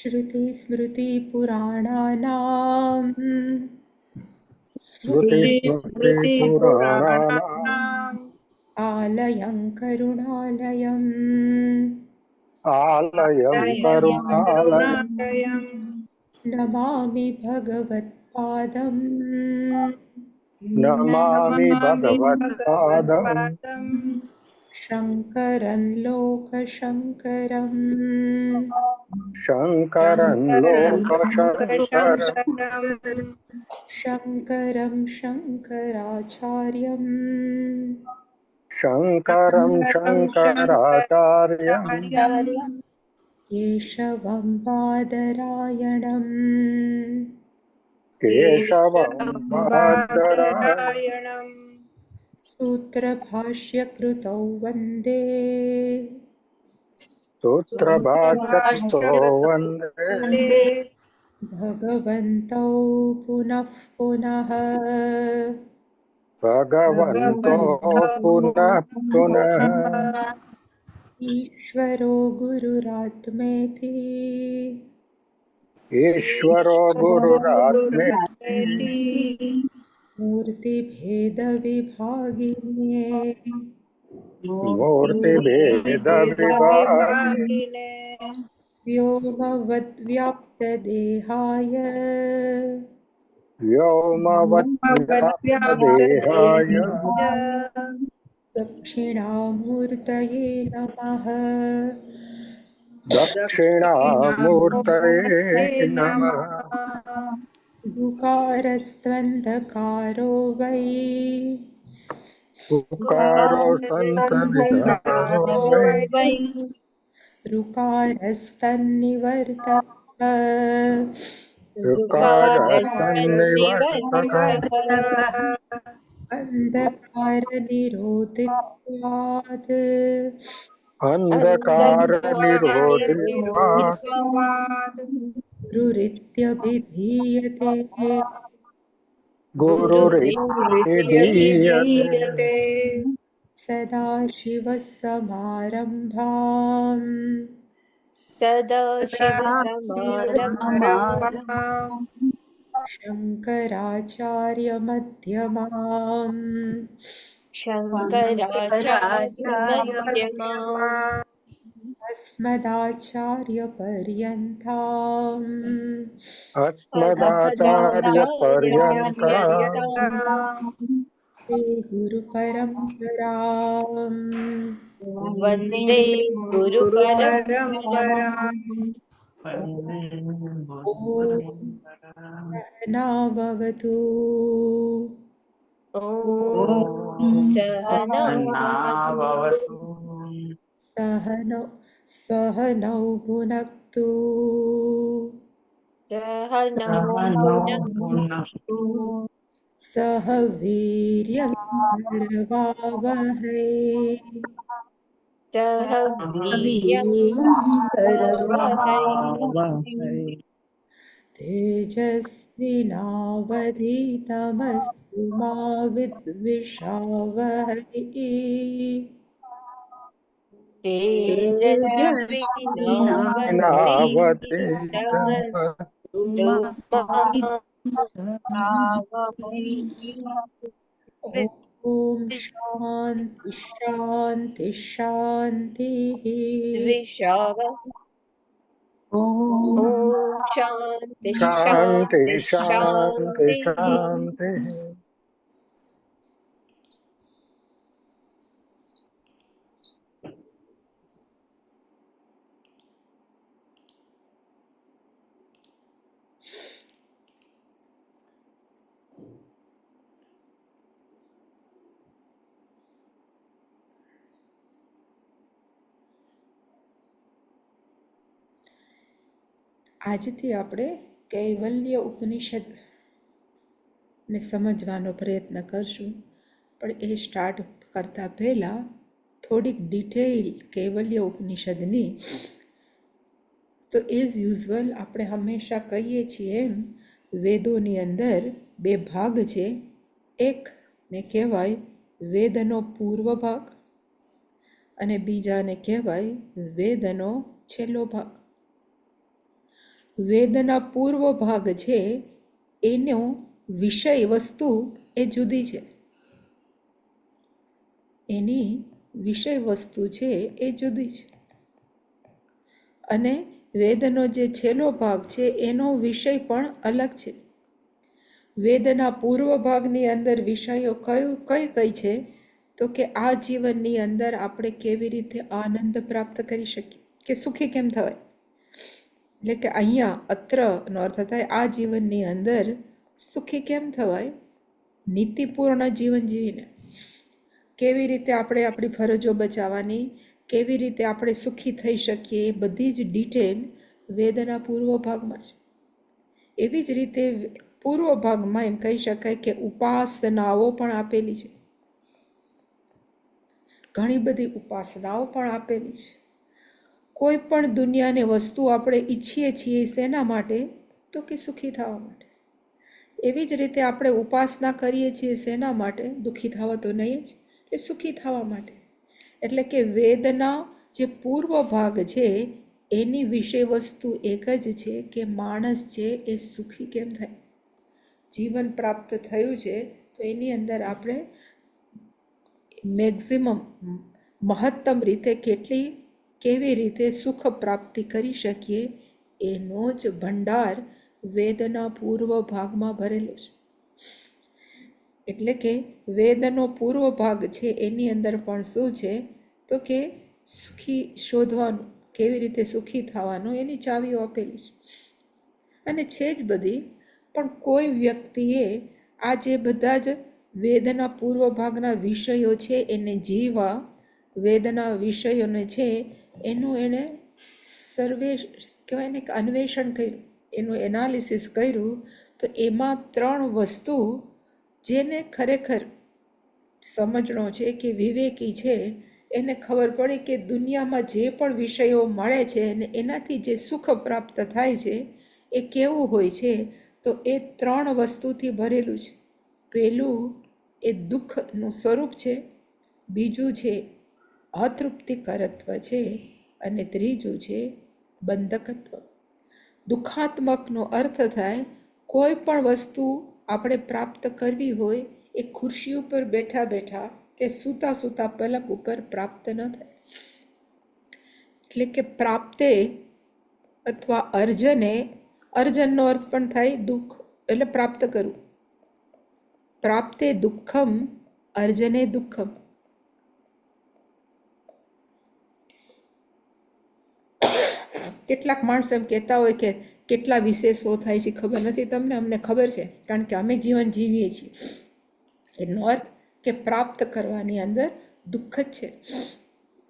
श्रुतिस्मृतिपुराणानाम् श्रुतिस्मृतिपुराणानाम् आलयं करुणालयम् करुणालयम् नमामि भगवत्पादम् नमामि भगवत्पादम् शङ्करं लोकशङ्करम् शङ्करं लोकशङ्करम् शङ्करं शङ्कराचार्यम् शङ्करं शङ्कराचार्यम् केशवं बादरायणम् केशवं बादरायणम् सूत्रभाष्यकृतौ वन्दे सूत्रभाष्यकृतो वन्दे भगवन्तौ पुनः पुनः भगवन्तो पुनः पुनः ईश्वरो गुरुरात्मेति ईश्वरो गुरुरात्मेति मूर्तिभेदविभागिने मूर्तिभेदविभागिने व्योमवद्व्याप्तदेहाय व्योमवद्व्याप्तदेहाय दक्षिणामूर्तये नमः। दक्षिणामूर्तये नमः। गुकारस्त्वन्धकारो वै उकारो सन्तविकारो वै ऋकारस्तन्निवर्तकः ऋकारस्तन्निवर्तकः अन्धकारनिरोधित्वात् अन्धकारनिरोधित्वात् गुरुरित्यभिधीयते गुरुरित्यभिधीयते। सदाशिवसमारम्भाम् सदाशिवसमारम्भाम् शङ्कराचार्यमध्यमाम् शङ्कराचार्यमध्यमाम् अस्मदाचार्यपर्यन्ताम् अस्मदाचार्यपर्यन्ताम् गुरुपरम्पराम् वन्दे गुरुपरम्पराम्। ॐ सहनाववतु ॐ सहनावतु सहनौ भुनक्तु सहनौ भुनक्तु सह वीर्यं करवावहै सह वीर्यं करवावहै तेजस्विनावधीतमस्तु मा विद्विषावहै तेजस्विनावधीतमस्तु मा ॐ शान्ति शान्ति शान्तिः। ॐ शान्ति शान्ति शान्ति शान्ति शान्तिः। शान्तिः। આજથી આપણે કૈવલ્ય ઉપનિષદ ને સમજવાનો પ્રયત્ન કરશું, પણ એ સ્ટાર્ટ કરતા પહેલાં થોડીક ડિટેલ કૈવલ્ય ઉપનિષદની. તો એઝ યુઝ્યુઅલ આપણે હંમેશા કહીએ છીએ એમ વેદોની અંદર બે ભાગ છે. એકને કહેવાય વેદનો પૂર્વ ભાગ અને બીજાને કહેવાય વેદનો છેલ્લો ભાગ. વેદના પૂર્વ ભાગ છે એનો વિષય વસ્તુ એ જુદી છે. એની વિષય વસ્તુ છે એ જુદી છે. અને વેદનો જે છેલ્લો ભાગ છે એનો વિષય પણ અલગ છે. વેદના પૂર્વ ભાગની અંદર વિષયો કઈ કઈ છે? તો કે આ જીવનની અંદર આપણે કેવી રીતે આનંદ પ્રાપ્ત કરી શકીએ, કે સુખી કેમ થવાય. એટલે કે અહીંયા અત્રનો અર્થ થાય આ જીવનની અંદર સુખી કેમ થવાય, નીતિપૂર્ણ જીવન જીવીને કેવી રીતે આપણે આપણી ફરજો બચાવવાની, કેવી રીતે આપણે સુખી થઈ શકીએ, એ બધી જ ડિટેલ વેદના પૂર્વ ભાગમાં છે. એવી જ રીતે પૂર્વ ભાગમાં એમ કહી શકાય કે ઉપાસનાઓ પણ આપેલી છે. ઘણી બધી ઉપાસનાઓ પણ આપેલી છે. કોઈ પણ દુનિયાની વસ્તુ આપણે ઈચ્છીએ છીએ શેના માટે? તો કે સુખી થવા માટે. એવી જ રીતે આપણે ઉપાસના કરીએ છીએ શેના માટે? દુઃખી થવા તો નહીં જ, એટલે સુખી થવા માટે. એટલે કે વેદના જે પૂર્વ ભાગ છે એની વિષય વસ્તુ એક જ છે કે માણસ છે એ સુખી કેમ થાય. જીવન પ્રાપ્ત થયું છે તો એની અંદર આપણે મેક્સિમમ મહત્તમ રીતે કેવી રીતે સુખ પ્રાપ્તિ કરી શકીએ એનો જ ભંડાર વેદના પૂર્વ ભાગમાં ભરેલો છે. એટલે કે વેદનો પૂર્વ ભાગ છે એની અંદર પણ શું છે? તો કે સુખી શોધવાનું, કેવી રીતે સુખી થવાનું એની ચાવીઓ આપેલી છે. અને છે જ બધી, પણ કોઈ વ્યક્તિએ આ જે બધા જ વેદના પૂર્વ ભાગના વિષયો છે એને જીવવા, વેદના વિષયોને છે એનું એણે કહેવાય ને કે અન્વેષણ કર્યું, એનું એનાલિસિસ કર્યું. તો એમાં 3 વસ્તુ જેને ખરેખર સમજણો છે કે વિવેકી છે એને ખબર પડી કે દુનિયામાં જે પણ વિષયો મળે છે અને એનાથી જે સુખ પ્રાપ્ત થાય છે એ કેવું હોય છે? તો એ 3 વસ્તુથી ભરેલું છે. પહેલું એ દુઃખનું સ્વરૂપ છે, બીજું છે અતૃપ્તિકરત્વ છે, અને ત્રીજું છે બંધકત્વ. દુઃખાત્મકનો અર્થ થાય કોઈ પણ વસ્તુ આપણે પ્રાપ્ત કરવી હોય એ ખુરશી ઉપર બેઠા બેઠા કે સૂતા સૂતા પલક ઉપર પ્રાપ્ત ન થાય. એટલે કે પ્રાપ્તે અથવા અર્જનનો અર્થ પણ થાય દુઃખ, એટલે પ્રાપ્ત કરવું. પ્રાપ્તે દુઃખમ અર્જને દુઃખમ. કેટલાક માણસો એમ કહેતા હોય કે કેટલા વિશેષો થાય છે ખબર નથી તમને, અમને ખબર છે કારણ કે અમે જીવન જીવીએ છીએ. એનો અર્થ કે પ્રાપ્ત કરવાની અંદર દુઃખ જ છે.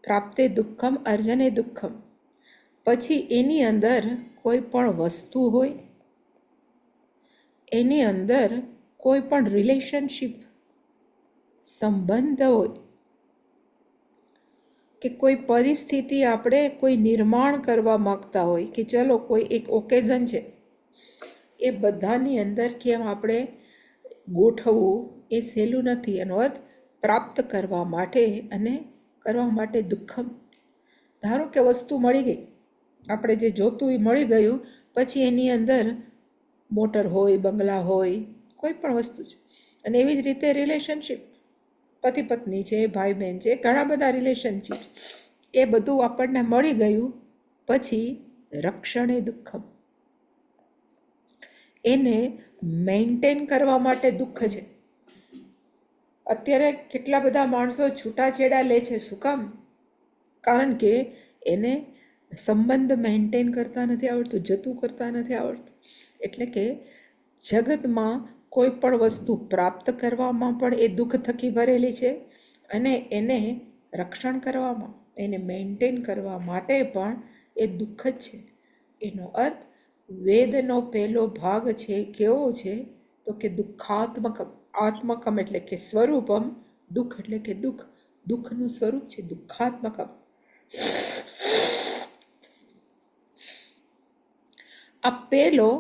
પ્રાપ્તે દુઃખમ અર્જને દુઃખમ. પછી એની અંદર કોઈ પણ વસ્તુ હોય, એની અંદર કોઈ પણ રિલેશનશીપ સંબંધ હોય, કે કોઈ પરિસ્થિતિ આપણે કોઈ નિર્માણ કરવા માગતા હોય કે ચલો કોઈ એક ઓકેઝન છે, એ બધાની અંદર કેમ આપણે ગોઠવવું એ સહેલું નથી. એનો અર્થ પ્રાપ્ત કરવા માટે અને કરવા માટે દુઃખમ. ધારો કે વસ્તુ મળી ગઈ, આપણે જે જોતું એ મળી ગયું, પછી એની અંદર મોટર હોય, બંગલા હોય, કોઈ પણ વસ્તુ છે. અને એવી જ રીતે રિલેશનશીપ, પતિ પત્ની છે, ભાઈ બહેન છે, ઘણા બધા રિલેશનશીપ, એ બધું આપણને મળી ગયું, પછી રક્ષણે દુઃખમ. એને મેન્ટેન કરવા માટે દુઃખ છે. અત્યારે કેટલા બધા માણસો છૂટાછેડા લે છે. શું કામ? કારણ કે એને સંબંધ મેન્ટેન કરતા નથી આવડતું, જતું કરતા નથી આવડતું. એટલે કે જગતમાં કોઈ પણ વસ્તુ પ્રાપ્ત કરવામાં પણ એ દુઃખ થકી ભરેલી છે, અને એને રક્ષણ કરવામાં, એને મેન્ટેન કરવા માટે પણ એ દુઃખ જ છે. એનો અર્થ વેદનો પહેલો ભાગ છે કેવો છે? તો કે દુઃખાત્મકમ. આત્મકમ એટલે કે સ્વરૂપમ, દુઃખ એટલે કે દુઃખ, દુઃખનું સ્વરૂપ છે દુઃખાત્મકમ. આ પહેલો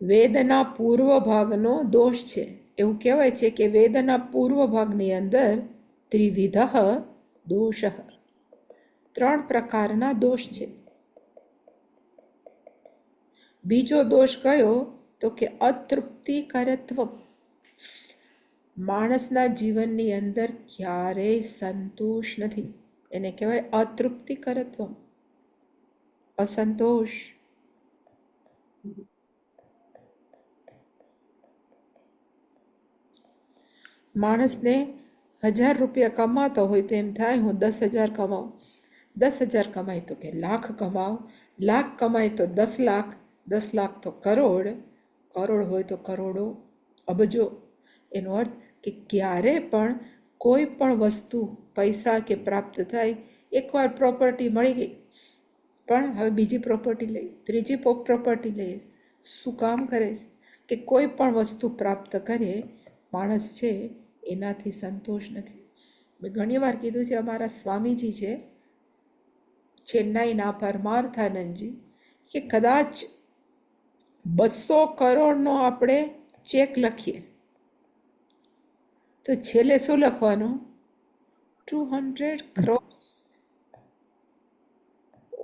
વેદના પૂર્વ ભાગનો દોષ છે. એવું કહેવાય છે કે વેદના પૂર્વ ભાગની અંદર ત્રિવિધ દોષ, 3 પ્રકારના દોષ છે. બીજો દોષ કયો તો કે અતૃપ્તિકરત્વ. માણસના જીવનની અંદર ક્યારેય સંતોષ નથી, એને કહેવાય અતૃપ્તિકરત્વ, અસંતોષ. માણસને 1000 રૂપિયા કમાતો હોય તો એમ થાય હું 10,000 કમાઉં, 10,000 કમાય તો કે લાખ કમાવ, લાખ કમાય તો 10 લાખ, 10 લાખ તો કરોડ, કરોડ હોય તો કરોડો, અબજો. એનો અર્થ કે ક્યારે પણ કોઈ પણ વસ્તુ પૈસા કે પ્રાપ્ત થાય, એકવાર પ્રોપર્ટી મળી ગઈ પણ હવે બીજી પ્રોપર્ટી લઈ, ત્રીજી પ્રોપર્ટી લઈએ. શું કામ કરે છે કે કોઈ પણ વસ્તુ પ્રાપ્ત કરે માણસ છે એનાથી સંતોષ નથી. મેં ઘણી વાર કીધું છે, અમારા સ્વામીજી છે ચેન્નાઈના પરમાર્થાનંદજી, કે કદાચ 200 કરોડનો આપણે ચેક લખીએ તો છેલ્લે શું લખવાનું? 200 crores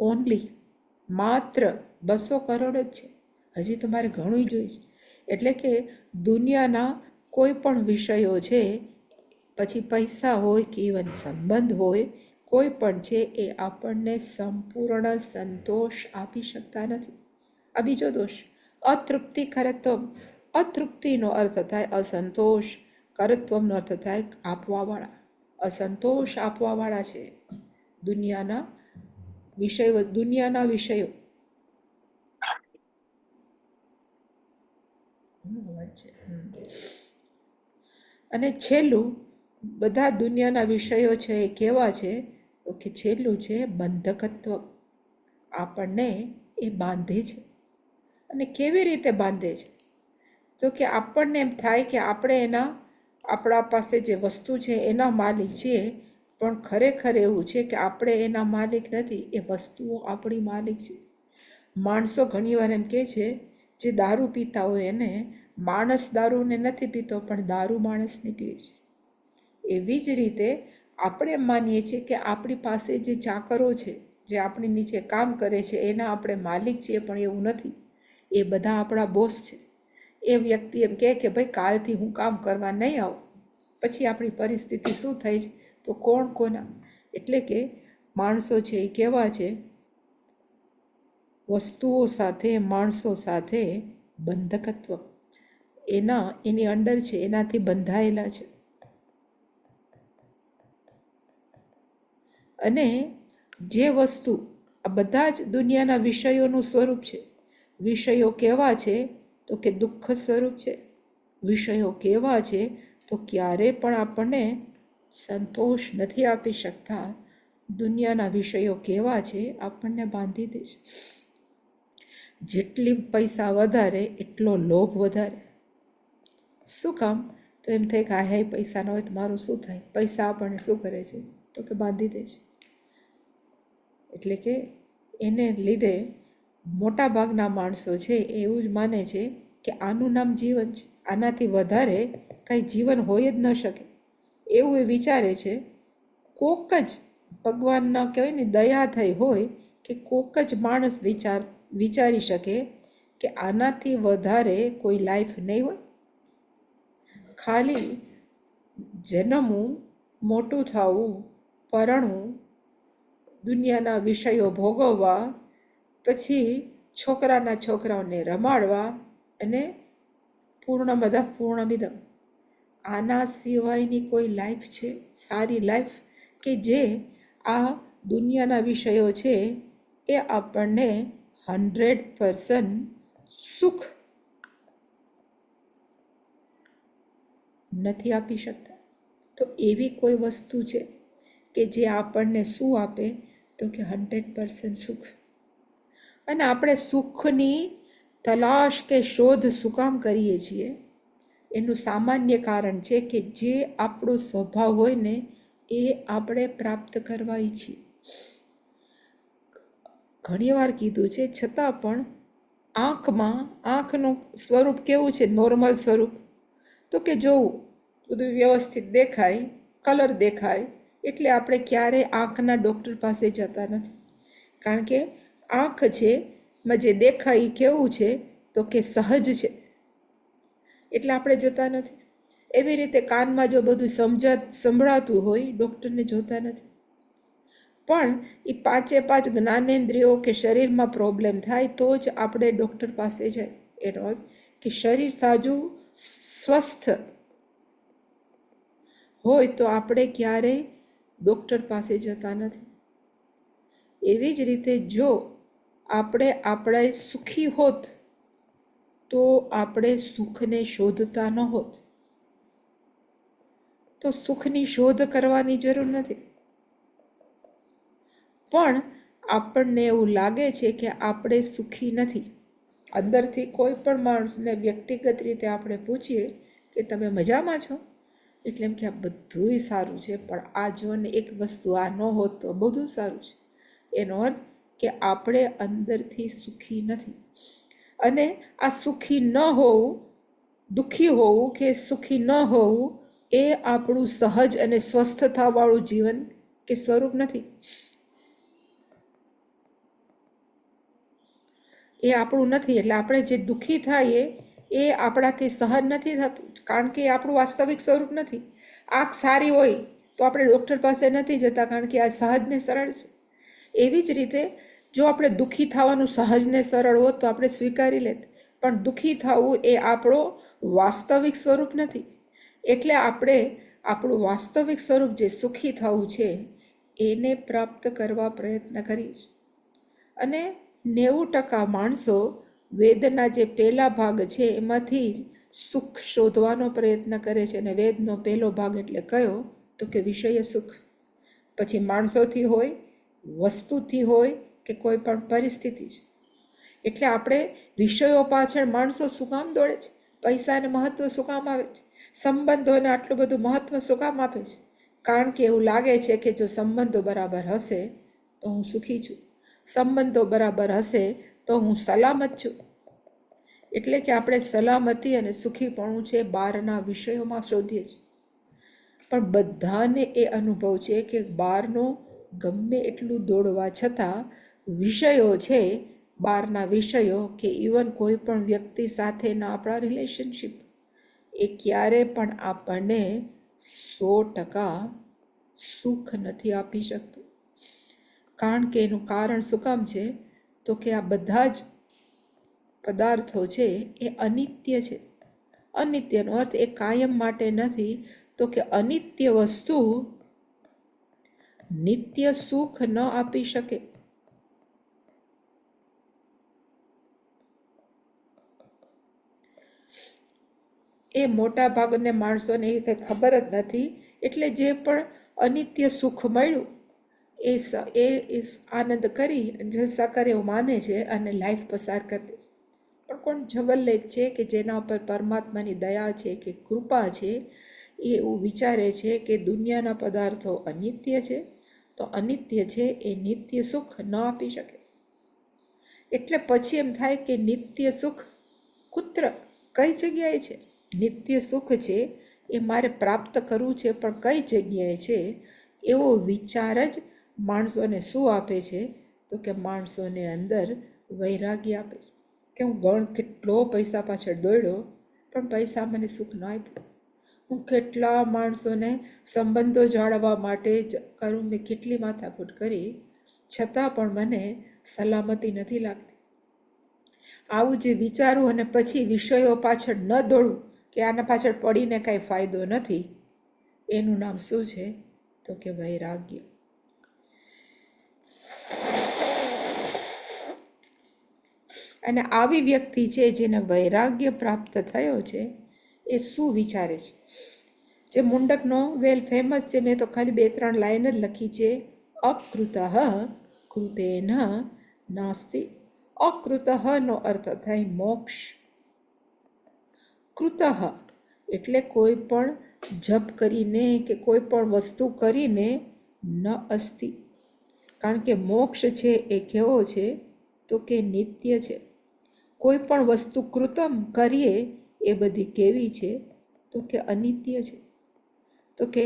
ઓનલી. માત્ર 200 કરોડ જ છે, હજી તમારે ઘણું જોઈએ. એટલે કે દુનિયાના કોઈ પણ વિષયો છે, પછી પૈસા હોય કે ઇવન સંબંધ હોય, કોઈ પણ છે એ આપણને સંપૂર્ણ સંતોષ આપી શકતા નથી. આ બીજો દોષ અતૃપ્તિકરત્વ. અતૃપ્તિનો અર્થ થાય અસંતોષ, કરત્વનો અર્થ થાય આપવાવાળા. અસંતોષ આપવાવાળા છે દુનિયાના વિષયો. અને છેલ્લું, બધા દુનિયાના વિષયો છે એ કેવા છે તો કે છેલ્લું છે બંધકત્વ. આપણને એ બાંધે છે. અને કેવી રીતે બાંધે છે તો કે આપણને એમ થાય કે આપણે આપણા પાસે જે વસ્તુ છે એના માલિક છીએ, પણ ખરેખર એવું છે કે આપણે એના માલિક નથી, એ વસ્તુઓ આપણી માલિક છે. માણસો ઘણીવાર એમ કહે છે, જે દારૂ પીતા હોય એને, માણસ દારૂને નથી પીતો પણ દારૂ માણસને પીવે છે. એવી જ રીતે આપણે એમ માનીએ છીએ કે આપણી પાસે જે ચાકરો છે, જે આપણી નીચે કામ કરે છે, એના આપણે માલિક છીએ, પણ એવું નથી. એ બધા આપણા બોસ છે. એ વ્યક્તિ એમ કહે કે ભાઈ કાલથી હું કામ કરવા નહીં આવું, પછી આપણી પરિસ્થિતિ શું થાય છે તો કોણ કોના. એટલે કે માણસો છે એ કેવા છે, વસ્તુઓ સાથે, માણસો સાથે બંધકત્વ એની અંડર છે, એનાથી બંધાયેલા છે. અને જે વસ્તુ, આ બધા જ દુનિયાના વિષયોનું સ્વરૂપ છે. વિષયો કેવા છે તો કે દુઃખ સ્વરૂપ છે. વિષયો કેવા છે તો ક્યારે પણ આપણને સંતોષ નથી આપી શકતા. દુનિયાના વિષયો કેવા છે, આપણને બાંધી દે છે. જેટલી પૈસા વધારે એટલો લોભ વધારે. શું કામ તો એમ થાય કે હાય પૈસા ન હોય તો મારું શું થાય. પૈસા આપણને શું કરે છે તો કે બાંધી દે છે. એટલે કે એને લીધે મોટા ભાગના માણસો છે એવું જ માને છે કે આનું નામ જીવન છે, આનાથી વધારે કંઈ જીવન હોય જ ન શકે, એવું એ વિચારે છે. કોક જ ભગવાનના કહેવાય ને દયા થઈ હોય કે કોક જ માણસ વિચારી શકે કે આનાથી વધારે કોઈ લાઈફ નહીં હોય. ખાલી જન્મવું, મોટું થવું, પરણવું, દુનિયાના વિષયો ભોગવવા, પછી છોકરાઓને રમાડવા અને પૂર્ણમિદમ, આના સિવાયની કોઈ લાઈફ છે, સારી લાઈફ, કે જે આ દુનિયાના વિષયો છે એ આપણને 100% સુખ નથી આપી શકતા. તો એવી કોઈ વસ્તુ છે કે જે આપણને શું આપે તો કે 100% સુખ. અને આપણે સુખની તલાશ કે શોધ શું કામ કરીએ છીએ? એનું સામાન્ય કારણ છે કે જે આપણો સ્વભાવ હોય ને એ આપણે પ્રાપ્ત કરવા ઈચ્છીએ. ઘણી વાર કીધું છે, છતાં પણ આંખનું સ્વરૂપ કેવું છે, નોર્મલ સ્વરૂપ, તો કે જોવું બધું વ્યવસ્થિત દેખાય, કલર દેખાય, એટલે આપણે ક્યારેય આંખના ડૉક્ટર પાસે જતા નથી. કારણ કે આંખ છે માં જે દેખાય એ કેવું છે તો કે સહજ છે, એટલે આપણે જોતા નથી. એવી રીતે કાનમાં જો બધું સંભળાતું હોય, ડૉક્ટરને જોતા નથી. પણ એ પાંચે પાંચ જ્ઞાનેન્દ્રિયો કે શરીરમાં પ્રોબ્લેમ થાય તો જ આપણે ડૉક્ટર પાસે જાય. એનો અર્થ કે શરીર સાજું સ્વસ્થ હોય તો આપણે ક્યારેય ડૉક્ટર પાસે જતા નથી. એવી જ રીતે જો આપણે સુખી હોત તો આપણે સુખને શોધતા ન હોત. તો સુખની શોધ કરવાની જરૂર નથી. પણ આપણને એવું લાગે છે કે આપણે સુખી નથી. અંદરથી કોઈ પણ માણસને વ્યક્તિગત રીતે આપણે પૂછીએ કે તમે મજામાં છો, એટલે એમ કે આ બધુંય સારું છે, પણ આ જો ને એક વસ્તુ આ ન હોત તો બધું સારું છે. એનો અર્થ કે આપણે અંદરથી સુખી નથી. અને આ સુખી ન હોવું, દુઃખી હોવું કે સુખી ન હોવું એ આપણું સહજ અને સ્વસ્થતાવાળું જીવન કે સ્વરૂપ નથી. એ આપણું નથી. એટલે આપણે જે દુઃખી થઈએ એ આપણાથી સહન નથી થતું, કારણ કે એ આપણું વાસ્તવિક સ્વરૂપ નથી. આંખ સારી હોય તો આપણે ડૉક્ટર પાસે નથી જતા, કારણ કે આ સહજ ને સરળ છે. એવી જ રીતે જો આપણે દુઃખી થવાનું સહજ ને સરળ હોત તો આપણે સ્વીકારી લેત, પણ દુઃખી થવું એ આપણો વાસ્તવિક સ્વરૂપ નથી. એટલે આપણે આપણું વાસ્તવિક સ્વરૂપ જે સુખી થવું છે એને પ્રાપ્ત કરવા પ્રયત્ન કરીએ છીએ. અને 90% માણસો વેદના જે પહેલા ભાગ છે એમાંથી સુખ શોધવાનો પ્રયત્ન કરે છે. અને વેદનો પહેલો ભાગ એટલે કયો તો કે વિષય સુખ. પછી માણસોથી હોય, વસ્તુથી હોય કે કોઈ પણ પરિસ્થિતિ છે. એટલે આપણે વિષયો પાછળ માણસો શું કામ દોડે છે? પૈસાને મહત્વ શું કામ આવે છે? સંબંધોને આટલું બધું મહત્વ શું કામ આપે છે? કારણ કે એવું લાગે છે કે જો સંબંધો બરાબર હશે તો હું સુખી છું, સંબંધો બરાબર હશે તો હું સલામત છું. એટલે કે આપણે સલામતી અને સુખીપણું છે બહારના વિષયોમાં શોધીએ છીએ. પણ બધાને એ અનુભવ છે કે બહારનું ગમે એટલું દોડવા છતાં વિષયો છે, બહારના વિષયો કે ઇવન કોઈ પણ વ્યક્તિ સાથેના આપણા રિલેશનશીપ, એ ક્યારે પણ આપણને 100% સુખ નથી આપી શકતું. કારણ કે એનું કારણ શું કામ છે તો કે આ બધા જ પદાર્થો છે એ અનિત્ય છે. અનિત્યનો અર્થ એ કાયમ માટે નથી, તો કે અનિત્ય વસ્તુ નિત્ય સુખ ન આપી શકે. એ મોટા ભાગના માણસોને એ કંઈ ખબર જ નથી. એટલે જે પણ અનિત્ય સુખ મળ્યું એ આનંદ કરી જલસા કરે એવું માને છે અને લાઈફ પસાર કરે છે. પણ કોણ જબરલેખ છે કે જેના ઉપર પરમાત્માની દયા છે કે કૃપા છે, એ એવું વિચારે છે કે દુનિયાના પદાર્થો અનિત્ય છે, તો અનિત્ય છે એ નિત્ય સુખ ન આપી શકે. એટલે પછી એમ થાય કે નિત્ય સુખ કુત્ર, કઈ જગ્યાએ છે? નિત્ય સુખ છે એ મારે પ્રાપ્ત કરવું છે, પણ કઈ જગ્યાએ છે? એવો વિચાર જ માણસોને શું આપે છે તો કે માણસોને અંદર વૈરાગ્ય આપે છે. કે હું કેટલો પૈસા પાછળ દોડ્યો પણ પૈસા મને સુખ ન આપ્યું. હું કેટલા માણસોને સંબંધો જાળવવા માટે કરું, મેં કેટલી માથાકૂટ કરી, છતાં પણ મને સલામતી નથી લાગતી. આવું જે વિચારું અને પછી વિષયો પાછળ ન દોડવું કે આના પાછળ પડીને કાંઈ ફાયદો નથી, એનું નામ શું છે તો કે વૈરાગ્ય. અને આવી વ્યક્તિ છે જેને વૈરાગ્ય પ્રાપ્ત થયો છે એ શું વિચારે છે? જે મુંડકનો વેલ ફેમસ છે, મેં તો ખાલી 2-3 લાઈન જ લખી છે. અકૃતઃ કૃતેન નાસ્તિ. અકૃતઃનો અર્થ થાય મોક્ષ. કૃતઃ એટલે કોઈ પણ જપ કરીને કે કોઈ પણ વસ્તુ કરીને ન અસ્તિ. કારણ કે મોક્ષ છે એ કેવો છે તો કે નિત્ય છે. કોઈ પણ વસ્તુ કૃતમ કરીએ એ બધી કેવી છે તો કે અનિત્ય છે. તો કે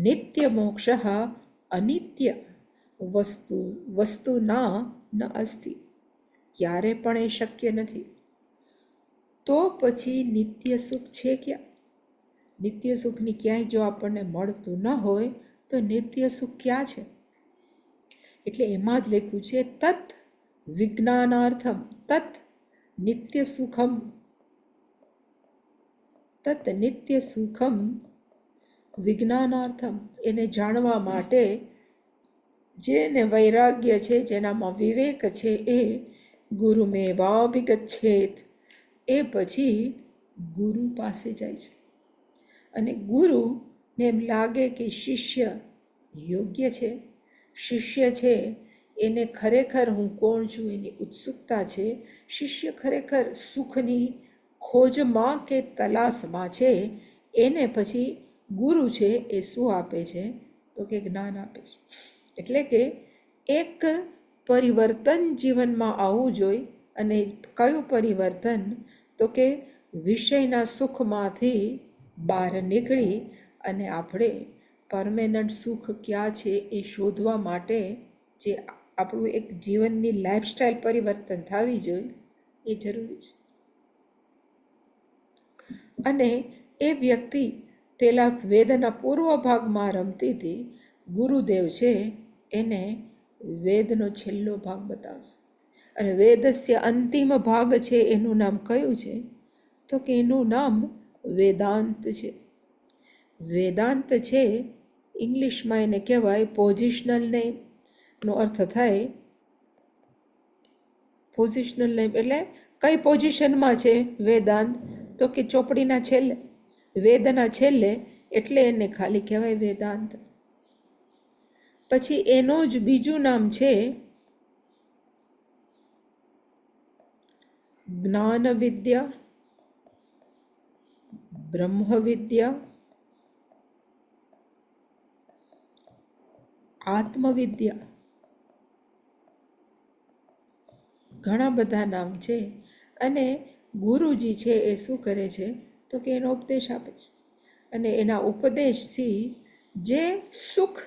નિત્ય મોક્ષ અનિત્ય વસ્તુના ન અસ્તિ. ક્યારે પણ એ શક્ય નથી. તો પછી નિત્ય સુખ છે ક્યાં? નિત્ય સુખની ક્યાંય જો આપણને મળતું ન હોય તો નિત્ય સુખ ક્યાં છે? એટલે એમાં જ લખ્યું છે તત વિજ્ઞાનાર્થમ તત નિત્ય સુખમ, તત નિત્ય સુખમ વિજ્ઞાનાર્થમ, એને જાણવા માટે જેને વૈરાગ્ય છે, જેનામાં વિવેક છે, એ ગુરુમેવાભિગચ્છેત, એ પછી ગુરુ પાસે જાય છે. અને ગુરુને એમ લાગે કે શિષ્ય યોગ્ય છે, શિષ્ય છે એને ખરેખર હું કોણ છું એની ઉત્સુકતા છે, શિષ્ય ખરેખર સુખની ખોજમાં કે તલાશમાં છે, એને પછી ગુરુ છે એ શું આપે છે? તો કે જ્ઞાન આપે છે. એટલે કે એક પરિવર્તન જીવનમાં આવવું જોઈએ. અને કયું પરિવર્તન? તો કે વિષયના સુખમાંથી બહાર નીકળી અને આપણે પરમેનન્ટ સુખ ક્યાં છે એ શોધવા માટે જે આપણું એક જીવનની લાઈફસ્ટાઈલ પરિવર્તન થવી જોઈએ એ જરૂરી છે. અને એ વ્યક્તિ પેલા વેદના પૂર્વ ભાગમાં રમતી હતી, ગુરુદેવ છે એને વેદનો છેલ્લો ભાગ બતાવશે. અને વેદસ્ય અંતિમ ભાગ છે એનું નામ કયું છે? તો કે એનું નામ વેદાંત છે. વેદાંત છે ઇંગ્લિશમાં એને કહેવાય પોઝિશનલ નેમ. નો અર્થ થાય પોઝિશનલ નેમ એટલે કઈ પોઝિશનમાં છે વેદાંત? તો કે ચોપડીના છેલ્લે, વેદના છેલ્લે, એટલે એને ખાલી કહેવાય વેદાંત. પછી એનું જ બીજું નામ છે જ્ઞાન વિદ્યા, બ્રહ્મ વિદ્યા, આત્મવિદ્યા. ઘણા બધા નામ છે. અને ગુરુજી છે એ શું કરે છે? તો કે એનો ઉપદેશ આપે છે. અને એના ઉપદેશથી જે સુખ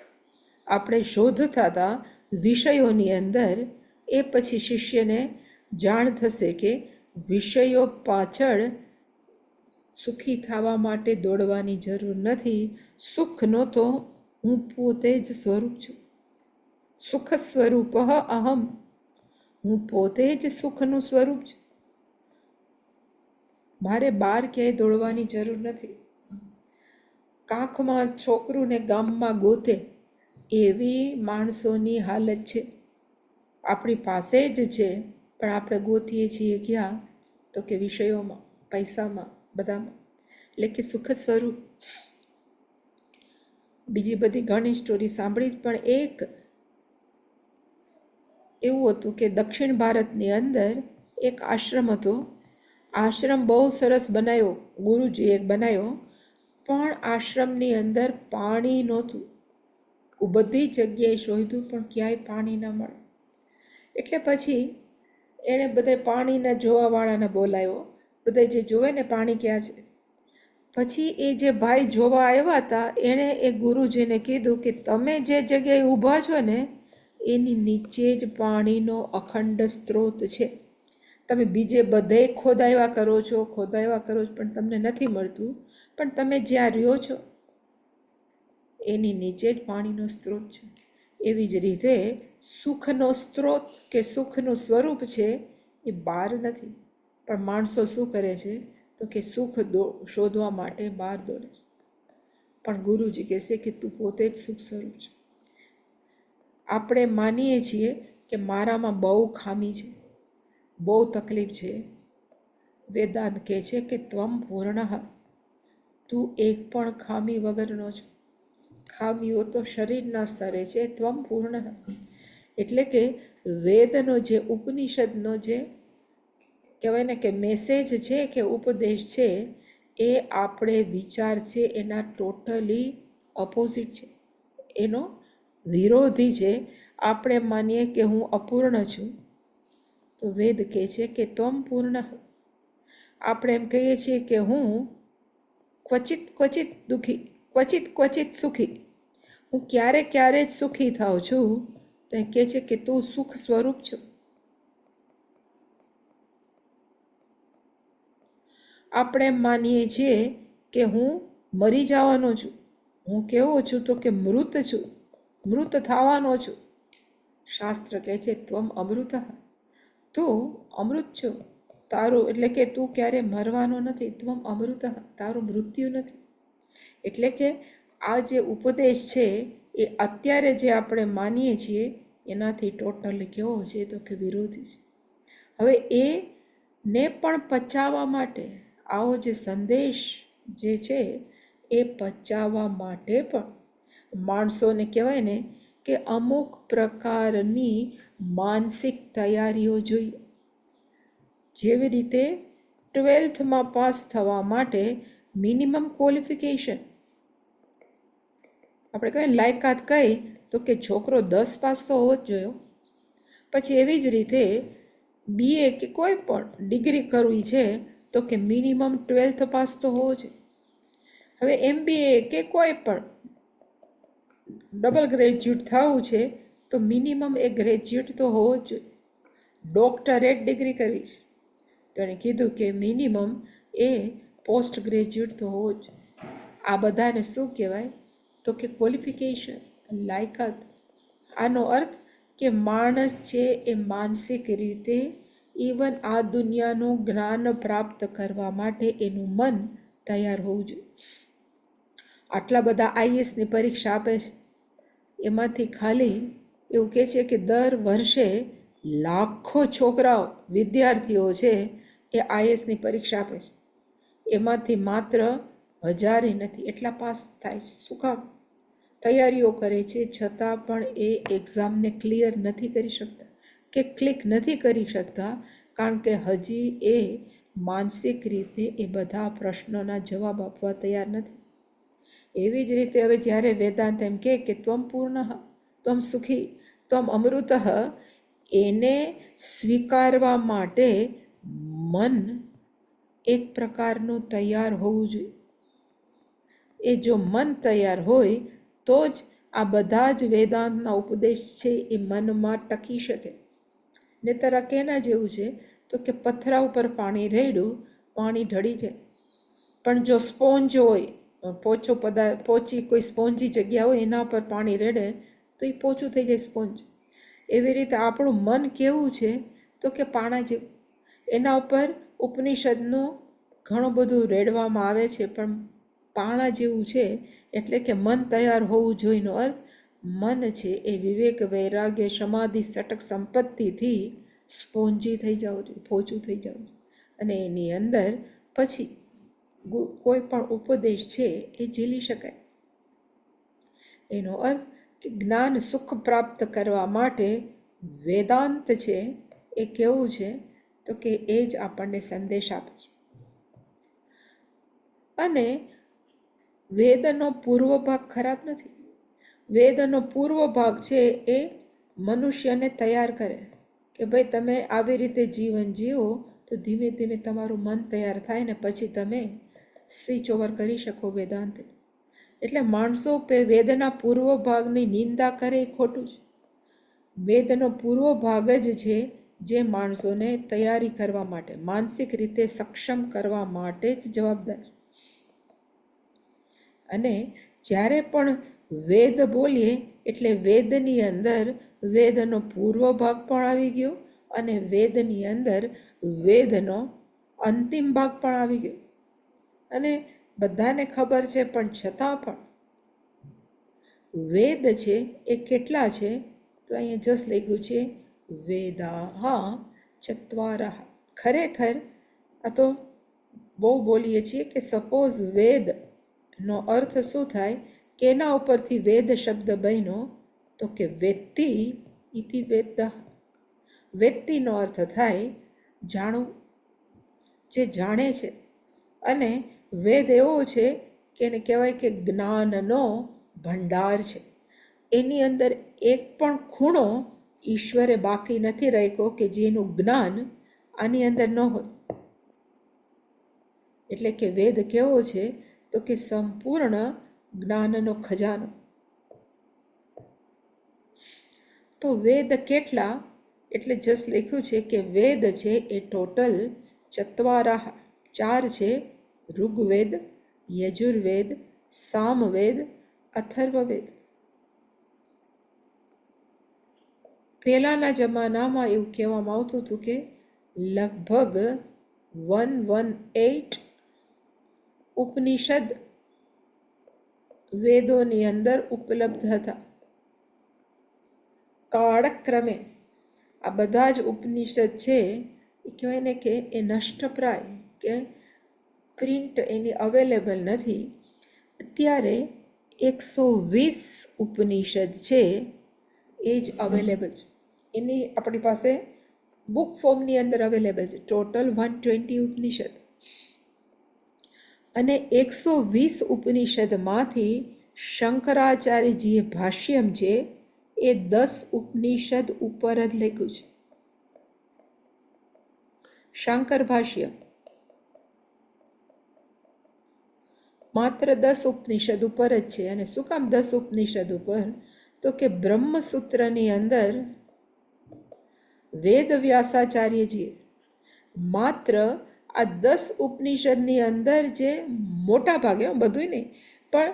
આપણે શોધતા હતા વિષયોની અંદર, એ પછી શિષ્યને જાણ થશે કે વિષયો પાછળ સુખી થવા માટે દોડવાની જરૂર નથી. સુખનો તો હું પોતે જ સ્વરૂપ છું. સુખ સ્વરૂપ અહમ, હું પોતે જ સુખનું સ્વરૂપ છું. મારે બહાર ક્યાંય દોડવાની જરૂર નથી. કાંખમાં છોકરું ને ગામમાં ગોતે એવી માણસોની હાલત છે. આપણી પાસે જ છે પણ આપણે ગોતીએ છીએ ક્યાં? તો કે વિષયોમાં, પૈસામાં, બધામાં. એટલે કે સુખ સ્વરૂપ. બીજી બધી ઘણી સ્ટોરી સાંભળી, પણ એક એવું હતું કે દક્ષિણ ભારતની અંદર એક આશ્રમ હતો. આશ્રમ બહુ સરસ બનાવ્યો, ગુરુજીએ બનાવ્યો, પણ આશ્રમની અંદર પાણી નહોતું. બધી જગ્યાએ શોધ્યું પણ ક્યાંય પાણી ન મળે. એટલે પછી એણે બધા પાણીના જોવાવાળાને બોલાવ્યો. બધા જે જોવે ને પાણી ક્યાં છે. પછી એ જે ભાઈ જોવા આવ્યા હતા એણે એ ગુરુજીને કીધું કે તમે જે જગ્યાએ ઊભા છો ને એની નીચે જ પાણીનો અખંડ સ્ત્રોત છે. તમે બીજે બધે ખોદાવ્યા કરો છો પણ તમને નથી મળતું. પણ તમે જ્યાં રહ્યો છો એની નીચે જ પાણીનો સ્ત્રોત છે. એવી જ રીતે સુખનો સ્ત્રોત કે સુખનું સ્વરૂપ છે એ બહાર નથી. પણ માણસો શું કરે છે? તો કે સુખ શોધવા માટે બહાર દોડે છે. પણ ગુરુજી કહેશે કે તું પોતે જ સુખ સ્વરૂપ છે. આપણે માનીએ છીએ કે મારામાં બહુ ખામી છે, બહુ તકલીફ છે. વેદાંત કહે છે કે ત્વમ પૂર્ણઃ, તું એક પણ ખામી વગરનો છો. ખામીઓ તો શરીરના સ્તરે છે. ત્વમ પૂર્ણઃ એટલે કે વેદનો જે ઉપનિષદનો જે કહેવાય ને કે મેસેજ છે કે ઉપદેશ છે, એ આપણે વિચાર છે એના ટોટલી ઓપોઝિટ છે, એનો વિરોધી છે. આપણે માનીએ કે હું અપૂર્ણ છું, તો વેદ કહે છે કે ત્વમ પૂર્ણ. આપણે એમ કહીએ છીએ કે હું ક્વચિત ક્વચિત દુઃખી, ક્વચિત ક્વચિત સુખી, હું ક્યારે ક્યારે જ સુખી થાઉં છું. તો એ કહે છે કે તું સુખ સ્વરૂપ છું. આપણે માનીએ છીએ કે હું મરી જવાનો છું. હું કેવો છું? તો કે મૃત છું, મૃત થવાનો છું. શાસ્ત્ર કહે છે ત્વમ અમૃત, તું અમૃત છો. તારું એટલે કે તું ક્યારે મરવાનો નથી. ત્વમ અમૃત, તારું મૃત્યુ નથી. એટલે કે આ જે ઉપદેશ છે એ અત્યારે જે આપણે માનીએ છીએ એનાથી ટોટલી કેવો છે? તો કે વિરોધી છે. હવે એને પણ પચાવવા માટે આવો જે સંદેશ જે છે એ પચાવવા માટે પણ માણસોને કહેવાય ને કે અમુક પ્રકારની માનસિક તૈયારીઓ જોઈએ. જેવી રીતે 12થમાં પાસ થવા માટે મિનિમમ ક્વોલિફિકેશન, આપણે કહીએ લાયકાત કઈ તો કે છોકરો 10 પાસ તો હોવો જ જોઈએ. પછી એવી જ રીતે BA કે કોઈ પણ ડિગ્રી કરવી છે તો કે મિનિમમ 12th પાસ તો હોવો જોઈએ. હવે MBA કે કોઈ પણ ડબલ ગ્રેજ્યુએટ થવું છે તો મિનિમમ એ ગ્રેજ્યુએટ તો હોવો જ જોઈએ. ડોક્ટરેટ ડિગ્રી કરવી છે તો એણે કીધું કે મિનિમમ એ પોસ્ટ ગ્રેજ્યુએટ તો હોવો જ જોઈએ. આ બધાને શું કહેવાય? તો કે ક્વોલિફિકેશન, લાયકાત. આનો અર્થ કે માણસ છે એ માનસિક રીતે ઇવન આ દુનિયાનું જ્ઞાન પ્રાપ્ત કરવા માટે એનું મન તૈયાર હોવું જોઈએ. આટલા બધા IASની પરીક્ષા આપે છે, એમાંથી ખાલી એવું કહે છે કે દર વર્ષે લાખો છોકરાઓ વિદ્યાર્થીઓ છે એ IASની પરીક્ષા આપે છે. એમાંથી માત્ર 1000 નથી એટલા પાસ થાય છે. શું કામ? તૈયારીઓ કરે છે છતાં પણ એ એક્ઝામને ક્લિયર નથી કરી શકતા કે ક્લિક નથી કરી શકતા, કારણ કે હજી એ માનસિક રીતે એ બધા પ્રશ્નોના જવાબ આપવા તૈયાર નથી. એવી જ રીતે હવે જ્યારે વેદાંત એમ કહે કે ત્વમ પૂર્ણ, ત્વમ સુખી, ત્વમ અમૃત, એને સ્વીકારવા માટે મન એક પ્રકારનું તૈયાર હોવું જોઈએ. એ જો મન તૈયાર હોય તો જ આ બધા જ વેદાંતના ઉપદેશ છે એ મનમાં ટકી શકે. નહીંતર આ કેના જેવું છે? તો કે પથરા ઉપર પાણી રેડ્યું, પાણી ઢળી જાય. પણ જો સ્પોન્જ હોય, પોચી કોઈ સ્પોન્જી જગ્યા હોય એના પર પાણી રેડે તો એ પોચું થઈ જાય સ્પોન્જ. એવી રીતે આપણું મન કેવું છે? તો કે પાણા જેવું. એના ઉપર ઉપનિષદનું ઘણું બધું રેડવામાં આવે છે પણ પાણા જેવું છે. એટલે કે મન તૈયાર હોવું જોઈએનો અર્થ મન છે એ વિવેક, વૈરાગ્ય, સમાધિ, સટક સંપત્તિથી સ્પોન્જી થઈ જવું જોઈએ, પોચું થઈ જવું જોઈએ. અને એની અંદર પછી કોઈ પણ ઉપદેશ છે એ ઝીલી શકાય. એનો અર્થ કે જ્ઞાન સુખ પ્રાપ્ત કરવા માટે વેદાંત છે એ કેવું છે? તો કે એ જ આપણને સંદેશ આપે છે. અને વેદનો પૂર્વ ભાગ ખરાબ નથી. વેદનો પૂર્વ ભાગ છે એ મનુષ્યને તૈયાર કરે કે ભાઈ તમે આવી રીતે જીવન જીવો તો ધીમે ધીમે તમારું મન તૈયાર થાય ને પછી તમે સ્વિચ ઓવર કરી શકો વેદાંત. એટલે માણસો વેદના પૂર્વ ભાગની નિંદા કરે એ ખોટું છે. વેદનો પૂર્વ ભાગ જ છે જે માણસોને તૈયારી કરવા માટે, માનસિક રીતે સક્ષમ કરવા માટે જ જવાબદાર. અને જ્યારે પણ વેદ બોલીએ એટલે વેદની અંદર વેદનો પૂર્વ ભાગ પણ આવી ગયો અને વેદની અંદર વેદનો અંતિમ ભાગ પણ આવી ગયો. અને બધાને ખબર છે પણ છતાં પણ વેદ છે એ કેટલા છે? તો અહીંયા જસ્ટ લખ્યું છે વેદાહ ચત્વારઃ. ખરેખર આ તો બહુ બોલીએ છીએ કે સપોઝ વેદનો અર્થ શું થાય? કેના ઉપરથી વેદ શબ્દ બન્યો? તો કે વેત્તિ ઇતિ વેદઃ. વેત્તિનો અર્થ થાય જાણવું, જે જાણે છે. અને વેદ એવો છે કે એને કહેવાય કે જ્ઞાનનો ભંડાર છે. એની અંદર એક પણ ખૂણો ઈશ્વરે બાકી નથી રાખ્યો કે જેનું જ્ઞાન આની અંદર ન હોય. એટલે કે વેદ કેવો છે? તો કે સંપૂર્ણ જ્ઞાનનો ખજાનો. તો વેદ કેટલા? એટલે જસ્ટ લખ્યું છે કે વેદ છે એ ટોટલ ચત્વારઃ ચાર છે: ઋગ્વેદ, યજુર્વેદ, સામવેદ, અથર્વવેદ. પહેલાંના જમાનામાં એવું કહેવામાં આવતું હતું કે લગભગ 118 ઉપનિષદ વેદોની અંદર ઉપલબ્ધ હતા. કાળક્રમે આ બધા જ ઉપનિષદ છે એ કહેવાય ને કે એ નષ્ટપ્રાય, કે પ્રિન્ટ એની અવેલેબલ નથી. અત્યારે 120 ઉપનિષદ છે એ જ અવેલેબલ છે. એની આપણી પાસે બુક ફોર્મની અંદર અવેલેબલ છે. ટોટલ 120 ઉપનિષદ. અને 120 ઉપનિષદમાંથી શંકરાચાર્યજીએ ભાષ્યમ છે એ 10 ઉપનિષદ ઉપર જ લખ્યું છે. શંકર ભાષ્ય માત્ર 10 ઉપનિષદ ઉપર જ છે. અને શું કામ 10 ઉપનિષદ ઉપર? તો કે બ્રહ્મસૂત્રની અંદર વેદ વ્યાસાચાર્યજીએ માત્ર આ 10 ઉપનિષદની અંદર જે મોટા ભાગે, બધું નહીં પણ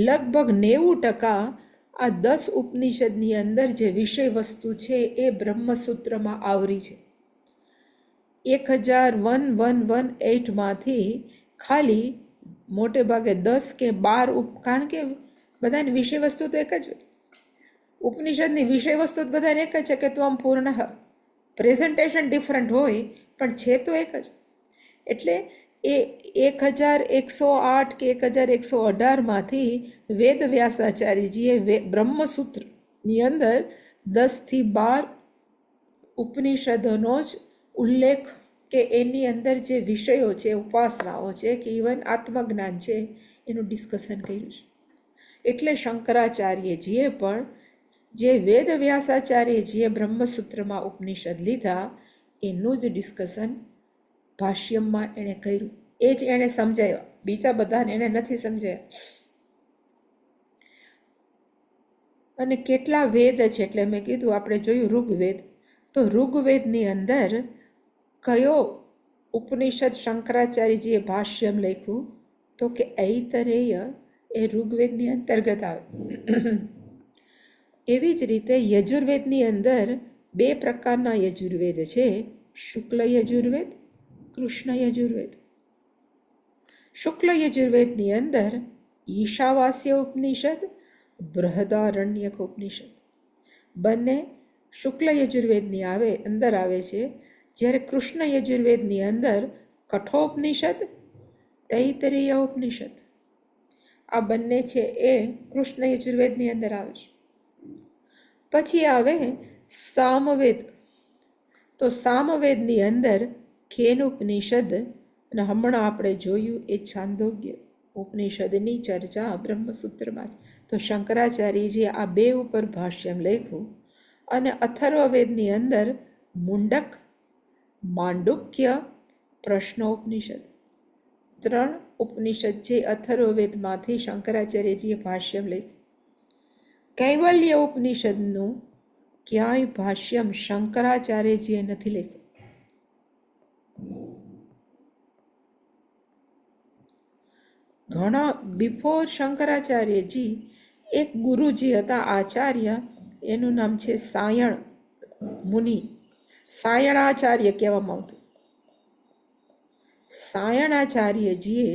લગભગ 90% આ 10 ઉપનિષદની અંદર જે વિષય વસ્તુ છે એ બ્રહ્મસૂત્રમાં આવરી છે. 1118માંથી ખાલી મોટે ભાગે 10 કે 12, કારણ કે બધાની વિષય વસ્તુ તો એક જ હોય. ઉપનિષદની વિષય વસ્તુ બધાને એક જ છે કે ત્વમ પૂર્ણ. પ્રેઝન્ટેશન ડિફરન્ટ હોય પણ છે તો એક જ. એટલે એ 1108 કે 1118માંથી વેદ વ્યાસાચાર્યજીએ બ્રહ્મસૂત્રની અંદર 10 થી 12 ઉપનિષદોનો જ ઉલ્લેખ, કે એની અંદર જે વિષયો છે, ઉપાસનાઓ છે, કે ઇવન આત્મજ્ઞાન છે, એનું ડિસ્કશન કર્યું છે. એટલે શંકરાચાર્યજીએ પણ જે વેદ વ્યાસાચાર્યજીએ બ્રહ્મસૂત્રમાં ઉપનિષદ લીધા એનું જ ડિસ્કશન ભાષ્યમાં એણે કર્યું. એ જ એણે સમજાવ્યા, બીજા બધાને એણે નથી સમજાવ્યા. અને કેટલા વેદ છે, એટલે મેં કીધું આપણે જોયું ઋગ્વેદ. તો ઋગ્વેદની અંદર કયો ઉપનિષદ શંકરાચાર્યજીએ ભાષ્યમ લખ્યું? તો કે ઐતરેય એ ઋગ્વેદની અંતર્ગત આવે. એવી જ રીતે યજુર્વેદની અંદર 2 પ્રકારના યજુર્વેદ છે: શુક્લ યજુર્વેદ, કૃષ્ણ યજુર્વેદ. શુક્લ યજુર્વેદની અંદર ઈશાવાસ્ય ઉપનિષદ, બૃહદારણ્યક ઉપનિષદ બંને શુક્લ યજુર્વેદની અંદર આવે છે. જ્યારે કૃષ્ણ યજુર્વેદની અંદર કઠોપનિષદ, તૈતરીય ઉપનિષદ, આ બંને છે એ કૃષ્ણ યજુર્વેદની અંદર આવે છે. પછી આવે સામવેદ. તો સામવેદની અંદર ખેન ઉપનિષદ, અને હમણાં આપણે જોયું એ છાંદોગ્ય ઉપનિષદની ચર્ચા બ્રહ્મસૂત્રમાં છે. તો શંકરાચાર્યજીએ આ 2 ઉપર ભાષ્યમ લખ્યું. અને અથર્વવેદની અંદર મુંડક, માંડુક્ય, પ્રશ્નોપનિષદ 3 ઉપનિષદ છે અથર્વવેદમાંથી શંકરાચાર્યજીએ ભાષ્યમ લખ્યું. કૈવલ્ય ઉપનિષદનું ક્યાંય ભાષ્યમ શંકરાચાર્યજીએ નથી લખ્યું. ઘણા બિફોર શંકરાચાર્યજી એક ગુરુજી હતા આચાર્ય, એનું નામ છે સાયણ મુનિ. સાયણાચાર્ય કહેવામાં આવતું. સાયણાચાર્યજીએ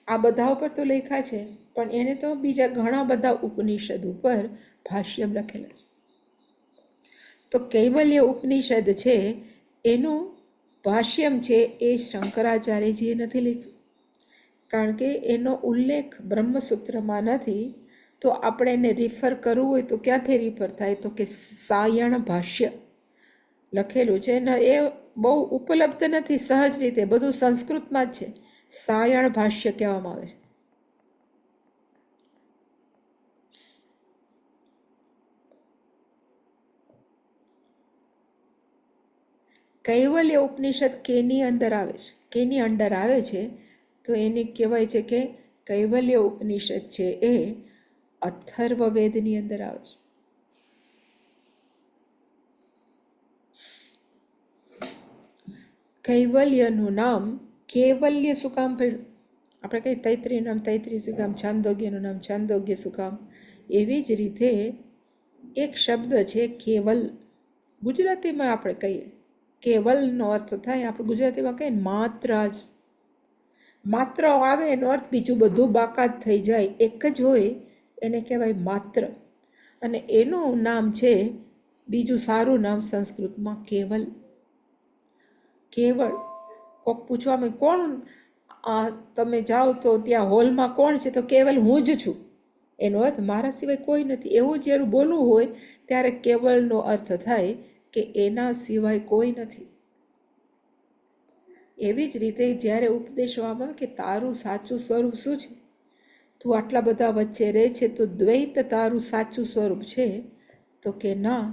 આ બધા ઉપર તો લખ્યા છે, પણ એણે તો બીજા ઘણા બધા ઉપનિષદ ઉપર ભાષ્યમ લખેલા છે. તો કૈવલ્ય ઉપનિષદ છે એનું ભાષ્યમ છે એ શંકરાચાર્યજીએ નથી લખ્યું, કારણ કે એનો ઉલ્લેખ બ્રહ્મસૂત્રમાં નથી. તો આપણે એને રિફર કરવું હોય તો ક્યાંથી રિફર થાય? તો કે સાયણ ભાષ્ય લખેલું છે ને એ બહુ ઉપલબ્ધ નથી સહજ રીતે, બધું સંસ્કૃતમાં જ છે. સાયણ ભાષ્ય કહેવામાં આવે છે. કૈવલ્ય ઉપનિષદ કેની અંદર આવે છે? કેની અંડર આવે છે? તો એને કહેવાય છે કે કૈવલ્ય ઉપનિષદ છે એ અથર્વવેદની અંદર આવે છે. કૈવલ્યનું નામ કેવલ્ય શું કામ પડ્યું? આપણે કહીએ તૈત્રીયનું નામ તૈત્રીય શું કામ, છાંદોગ્યનું નામ છાંદોગ્ય શું કામ? એવી જ રીતે એક શબ્દ છે કેવલ. ગુજરાતીમાં આપણે કહીએ કેવલનો અર્થ થાય, આપણે ગુજરાતીમાં કહીએ માત્ર જ. માત્ર આવે એનો અર્થ બીજું બધું બાકાત થઈ જાય, એક જ હોય એને કહેવાય માત્ર. અને એનું નામ છે, બીજું સારું નામ સંસ્કૃતમાં કેવલ. કેવળ. કોક પૂછવામાં કોણ, તમે જાઓ તો ત્યાં હોલમાં કોણ છે, તો કેવલ હું જ છું. એનો અર્થ મારા સિવાય કોઈ નથી. એવું જ્યારે બોલવું હોય ત્યારે કેવલનો અર્થ થાય કે એના સિવાય કોઈ નથી. એવી જ રીતે જ્યારે ઉપદેશવામાં આવે કે તારું સાચું સ્વરૂપ શું છે, તું આટલા બધા વચ્ચે રહે છે તો દ્વૈત તારું સાચું સ્વરૂપ છે, તો કે ના,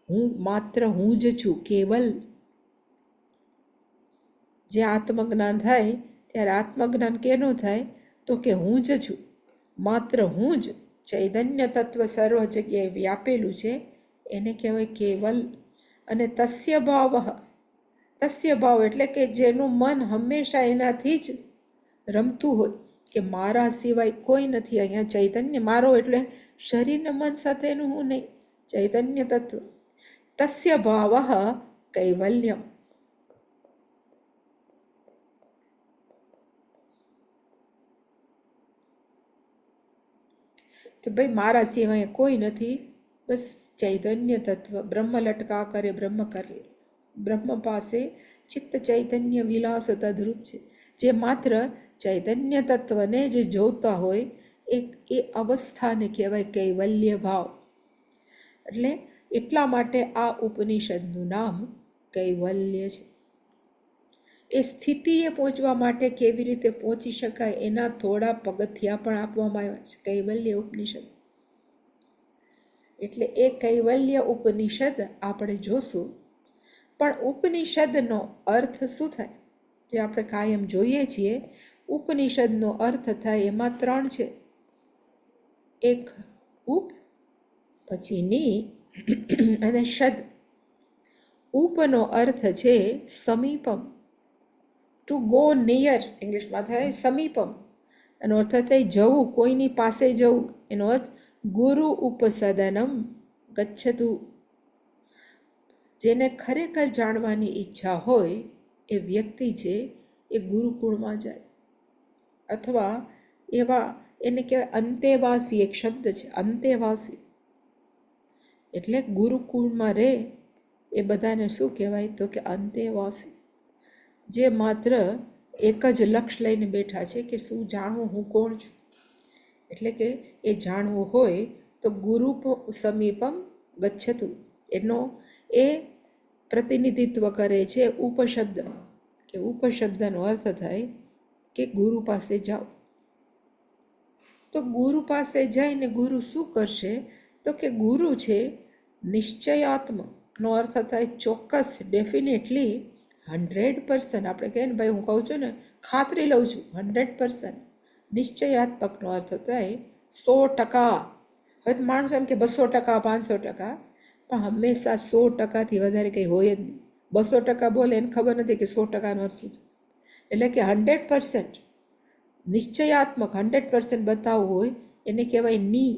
હું માત્ર હું જ છું, કેવલ. જે આત્મજ્ઞાન થાય ત્યારે આત્મજ્ઞાન કેનું થાય, તો કે હું જ છું, માત્ર હું જ. ચૈતન્ય તત્વ સર્વ જગ્યાએ વ્યાપેલું છે, એને કહેવાય કેવલ. અને તસ્ય ભાવ, તસ્ય ભાવ એટલે કે જેનું મન હંમેશા એનાથી જ રમતું હોય કે મારા સિવાય કોઈ નથી. અહીંયા ચૈતન્ય મારો એટલે શરીરને મન સાથેનું હું નહીં, ચૈતન્ય તત્વ. તસ્ય ભાવ કૈવલ્યમ. કે ભાઈ મારા સિવાય કોઈ નથી, બસ ચૈતન્ય તત્વ. બ્રહ્મ લટકા કરે બ્રહ્મ કરે. બ્રહ્મ પાસે ચિત્ત ચૈતન્ય વિલાસ તદ્રૂપ છે. જે માત્ર ચૈતન્ય તત્વને જે જોતા હોય એ અવસ્થાને કહેવાય કૈવલ્ય ભાવ. એટલે એટલા માટે આ ઉપનિષદનું નામ કૈવલ્ય છે. એ સ્થિતિએ પહોંચવા માટે કેવી રીતે પહોંચી શકાય એના થોડા પગથિયા પણ આપવામાં આવ્યા છે કૈવલ્ય ઉપનિષદ. એટલે એ કૈવલ્ય ઉપનિષદ આપણે જોશું. પણ ઉપનિષદનો અર્થ શું થાય, જે આપણે કાયમ જોઈએ છીએ. ઉપનિષદનો અર્થ થાય એમાં ત્રણ છે. એક ઉપ, પછી ની અને શદ. ઉપનો અર્થ છે સમીપમ, ટુ ગો નિયર, ઇંગ્લિશમાં થાય સમીપમ. એનો અર્થ થાય જવું, કોઈની પાસે જવું. એનો અર્થ ગુરુ ઉપસદનમ ગચ્છતુ. જેને ખરેખર જાણવાની ઈચ્છા હોય એ વ્યક્તિ છે એ ગુરુકુળમાં જાય. અથવા એવા એને કહેવાય અંતેવાસી, એક શબ્દ છે અંતેવાસી. એટલે ગુરુકુળમાં રહે એ બધાને શું કહેવાય, તો કે અંતેવાસી. જે માત્ર એક જ લક્ષ્ય લઈને બેઠા છે કે શું જાણવું, હું કોણ છું. એટલે કે એ જાણવું હોય તો ગુરુ સમીપમ ગચ્છતુ. એનો એ પ્રતિનિધિત્વ કરે છે ઉપશબ્દ, કે ઉપશબ્દનો અર્થ થાય કે ગુરુ પાસે જાઓ. તો ગુરુ પાસે જઈને ગુરુ શું કરશે, તો કે ગુરુ છે નિશ્ચયાત્મકનો અર્થ થાય ચોક્કસ, ડેફિનેટલી, 100%. આપણે કહીએ ને ભાઈ હું કહું છું ને ખાતરી લઉં છું, 100%. નિશ્ચયાત્મકનો અર્થ થાય 100%. હવે તો માણસો એમ કે 200%, 500%, પણ હંમેશા 100%થી વધારે કંઈ હોય જ નહીં. 200% બોલે એને ખબર નથી કે 100%નો અર્થ શું. એટલે કે 100% નિશ્ચયાત્મક, 100% બતાવવું હોય એને કહેવાય ની.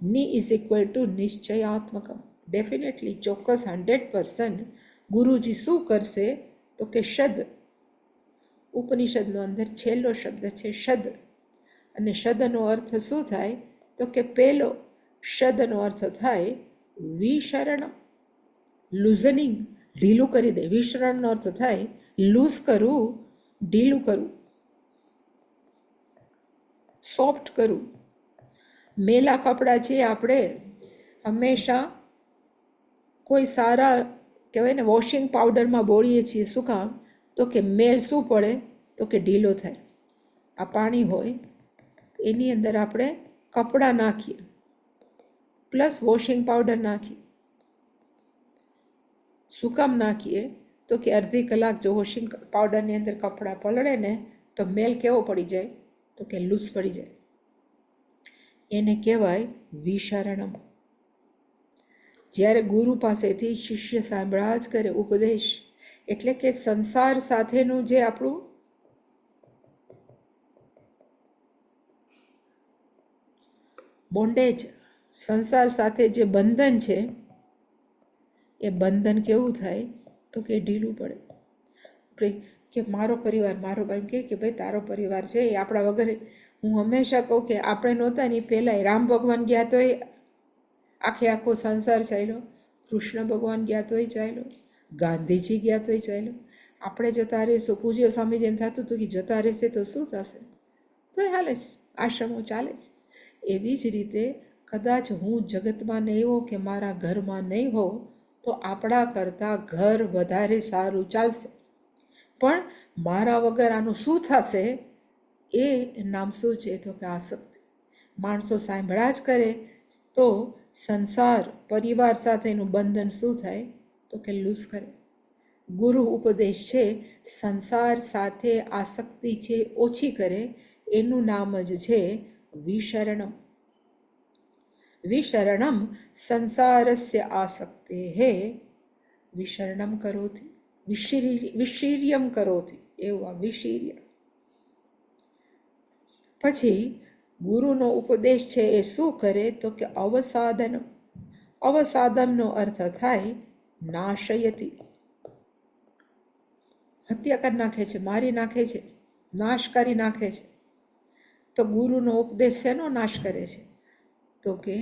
ની ઇઝ ઇક્વલ ટુ નિશ્ચયાત્મકમ, ડેફિનેટલી, ચોક્કસ, 100%. ગુરુજી શું કરશે, તો કે શદ. ઉપનિષદનો અંદર છેલ્લો શબ્દ છે શદ. અને શદનો અર્થ શું થાય, તો કે પેલો. શદનો અર્થ થાય વિશરણ, લૂઝનિંગ, ઢીલું કરી દે. વિશરણનો અર્થ થાય લૂઝ કરવું, ઢીલું કરવું, સોફ્ટ કરવું. મેલા કપડાં છે આપણે હંમેશા કોઈ સારા કહેવાય ને વોશિંગ પાવડરમાં બોળીએ છીએ. શું કામ, તો કે મેલ શું પડે, તો કે ઢીલો થાય. આ પાણી હોય એની અંદર આપણે કપડાં નાખીએ પ્લસ વોશિંગ પાવડર નાખીએ. શું કામ નાખીએ, તો કે અડધી કલાક જો વોશિંગ પાવડરની અંદર કપડાં પલળે ને તો મેલ કેવો પડી જાય, તો કે લૂઝ પડી જાય. એને કહેવાય વિશરણમ. જ્યારે ગુરુ પાસેથી શિષ્ય સાંભળ્યા જ કરે ઉપદેશ, એટલે કે સંસાર સાથેનું જે આપણું બોન્ડેજ, સંસાર સાથે જે બંધન છે એ બંધન કેવું થાય તો કે ઢીલું પડે. કે મારો પરિવાર, મારો ભાઈ કે ભાઈ તારો પરિવાર છે એ આપણા વગર. હું હંમેશા કહું કે આપણે નહોતા ને પહેલાંય રામ ભગવાન ગયા તોય આખો સંસાર ચાલ્યો, કૃષ્ણ ભગવાન ગયા તોય ચાલ્યો, ગાંધીજી ગયા તોય ચાલ્યો. આપણે જતા રહીશું, પૂજ્ય સ્વામીજી એમ થતું હતું કે જતા રહેશે તો શું થશે, તોય હાલે છે, આશ્રમો ચાલે છે. એવી જ રીતે કદાચ હું જગતમાં નહીં હોઉં કે મારા ઘરમાં નહીં હોઉં તો આપણા કરતાં ઘર વધારે સારું ચાલશે. પણ મારા વગર આનું શું થશે એ નામ શું છે તો કે આસક્તિ. માણસો સાંભળ્યા જ કરે તો સંસાર પરિવાર સાથેનું બંધન શું થાય તો કે લૂઝ કરે. ગુરુ ઉપદેશ છે સંસાર સાથે આસક્તિ છે ઓછી કરે, એનું નામ જ છે વિશરણમ. વિશરણમ સંસારસ્ય આસક્તે વિશરણમ કરોતિ, વિશીર્યમ કરોતિ, એવું આ વિશીર્ય. પછી ગુરુનો ઉપદેશ છે એ શું કરે તો કે અવસાદનમ. અવસાદનનો અર્થ થાય નાશયતી, હત્યા કરી નાખે છે, મારી નાખે છે, નાશ કરી નાખે છે. તો ગુરુનો ઉપદેશ શેનો નાશ કરે છે તો કે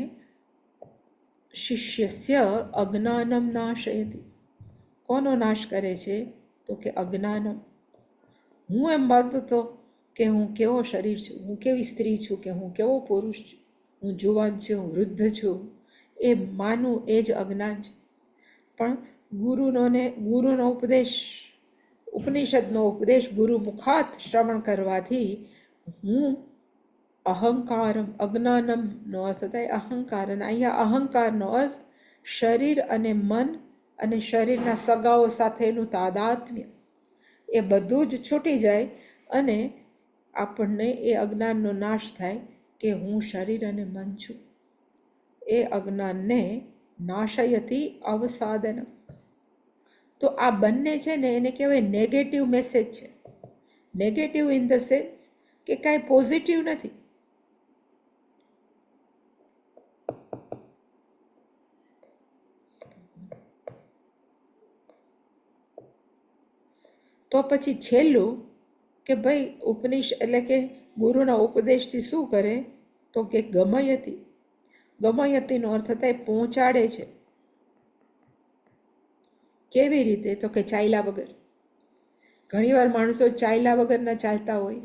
શિષ્યસ્ય અજ્ઞાનમ નાશયતી. કોનો નાશ કરે છે તો કે અજ્ઞાનમ. હું એમ માનતો હતો કે હું કેવો શરીર છું, હું કેવી સ્ત્રી છું, કે હું કેવો પુરુષ છું, હું જુવાન છું, હું વૃદ્ધ છું, એ માનું એ જ અજ્ઞાન છે. પણ ગુરુનો ઉપદેશ, ઉપનિષદનો ઉપદેશ ગુરુ મુખાત શ્રવણ કરવાથી હું અહંકારમ, અજ્ઞાનમનો અર્થ થાય અહંકાર, અને અહીંયા અહંકારનો અર્થ શરીર અને મન અને શરીરના સગાઓ સાથેનું તાદાત્મ્ય, એ બધું જ છૂટી જાય અને આપણને એ અજ્ઞાનનો નાશ થાય કે હું શરીર અને મન છું. એ અજ્ઞાનને નાશયતી અવસાદન. તો આ બંને છે ને એને કહેવાય નેગેટિવ મેસેજ છે. નેગેટિવ ઇન ધ સેન્સ કે કાંઈ પોઝિટિવ નથી. તો પછી છેલ્લું કે ભાઈ ઉપનિષદ એટલે કે ગુરુના ઉપદેશથી શું કરે તો કે ગમયતી. ગમયતીનો અર્થ થાય પહોંચાડે છે. કેવી રીતે તો કે ચાલ્યા વગર. ઘણીવાર માણસો ચાલ્યા વગરના ચાલતા હોય,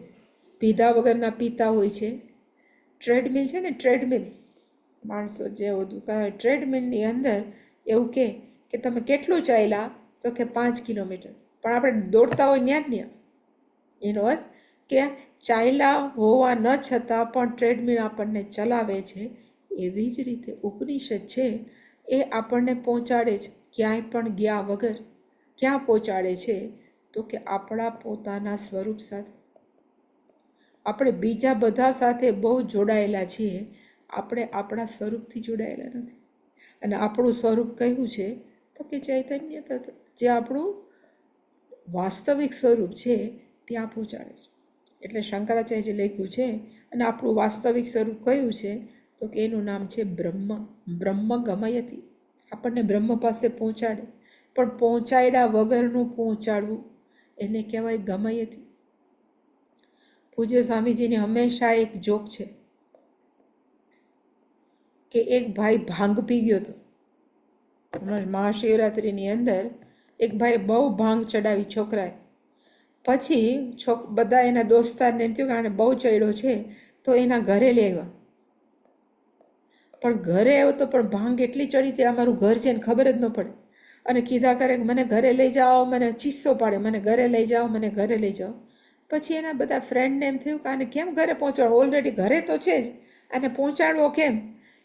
પીધા વગરના પીતા હોય છે. ટ્રેડમિલ છે ને, ટ્રેડમિલ, માણસો જે બધું કહે ટ્રેડમિલની અંદર એવું કે તમે કેટલું ચાલ્યા તો કે 5 કિલોમીટર. પણ આપણે દોડતા હોય ન્યા જ ન્યા. એનો અર્થ કે ચાલ્યા હોવા ન છતાં પણ ટ્રેડમિલ આપણને ચલાવે છે. એવી જ રીતે ઉપનિષદ છે એ આપણને પહોંચાડે છે, ક્યાંય પણ ગયા વગર. ક્યાં પહોંચાડે છે તો કે આપણા પોતાના સ્વરૂપ સાથે. આપણે બીજા બધા સાથે બહુ જોડાયેલા છીએ, આપણે આપણા સ્વરૂપથી જોડાયેલા નથી. અને આપણું સ્વરૂપ કયું છે તો કે ચૈતન્ય તત્વ, જે આપણું વાસ્તવિક સ્વરૂપ છે ત્યાં પહોંચાડે છે. એટલે શંકરાચાર્યજી લખ્યું છે અને આપણું વાસ્તવિક સ્વરૂપ કયું છે તો કે એનું નામ છે બ્રહ્મ. બ્રહ્મ ગમયતી, આપણને બ્રહ્મ પાસે પહોંચાડે. પણ પહોંચાડ્યા વગરનું પહોંચાડવું એને કહેવાય ગમયતી. પૂજ્ય સ્વામીજીની હંમેશા એક જોક છે કે એક ભાઈ ભાંગ પી ગયો હતો. મહાશિવરાત્રિની અંદર એક ભાઈ બહુ ભાંગ ચડાવી છોકરાએ. પછી બધા એના દોસ્તારને એમ થયું કે આને બહુ ચડ્યો છે તો એના ઘરે લઈ આવ્યા. પણ ઘરે આવ્યો તો પણ ભાંગ એટલી ચડી હતી અમારું ઘર છે ને ખબર જ ન પડે. અને કીધા કરે કે મને ઘરે લઈ જાઓ, મને ચીસો પાડે, મને ઘરે લઈ જાઓ, મને ઘરે લઈ જાઓ. પછી એના બધા ફ્રેન્ડને એમ થયું કે આને કેમ ઘરે પહોંચાડવો, ઓલરેડી ઘરે તો છે જ, આને પહોંચાડવો કેમ.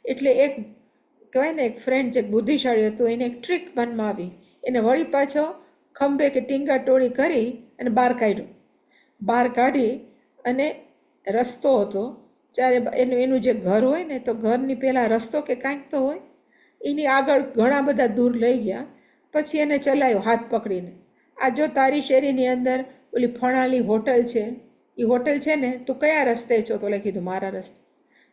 એટલે એક કહેવાય ને એક ફ્રેન્ડ જે બુદ્ધિશાળી હતું એને એક ટ્રીક મનમાં આવી. એને વળી પાછો ખંભે કે ટીંગા ટોળી કરી અને બહાર કાઢ્યો. બહાર કાઢી અને રસ્તો હતો, જ્યારે એનું જે ઘર હોય ને તો ઘરની પહેલાં રસ્તો કે કાંઈક તો હોય, એની આગળ ઘણા બધા દૂર લઈ ગયા. પછી એને ચલાવ્યો હાથ પકડીને. આ જો તારી શેરીની અંદર ઓલી ફણાલી હોટલ છે, એ હોટલ છે ને, તું કયા રસ્તે છો તો કીધું મારા રસ્તે.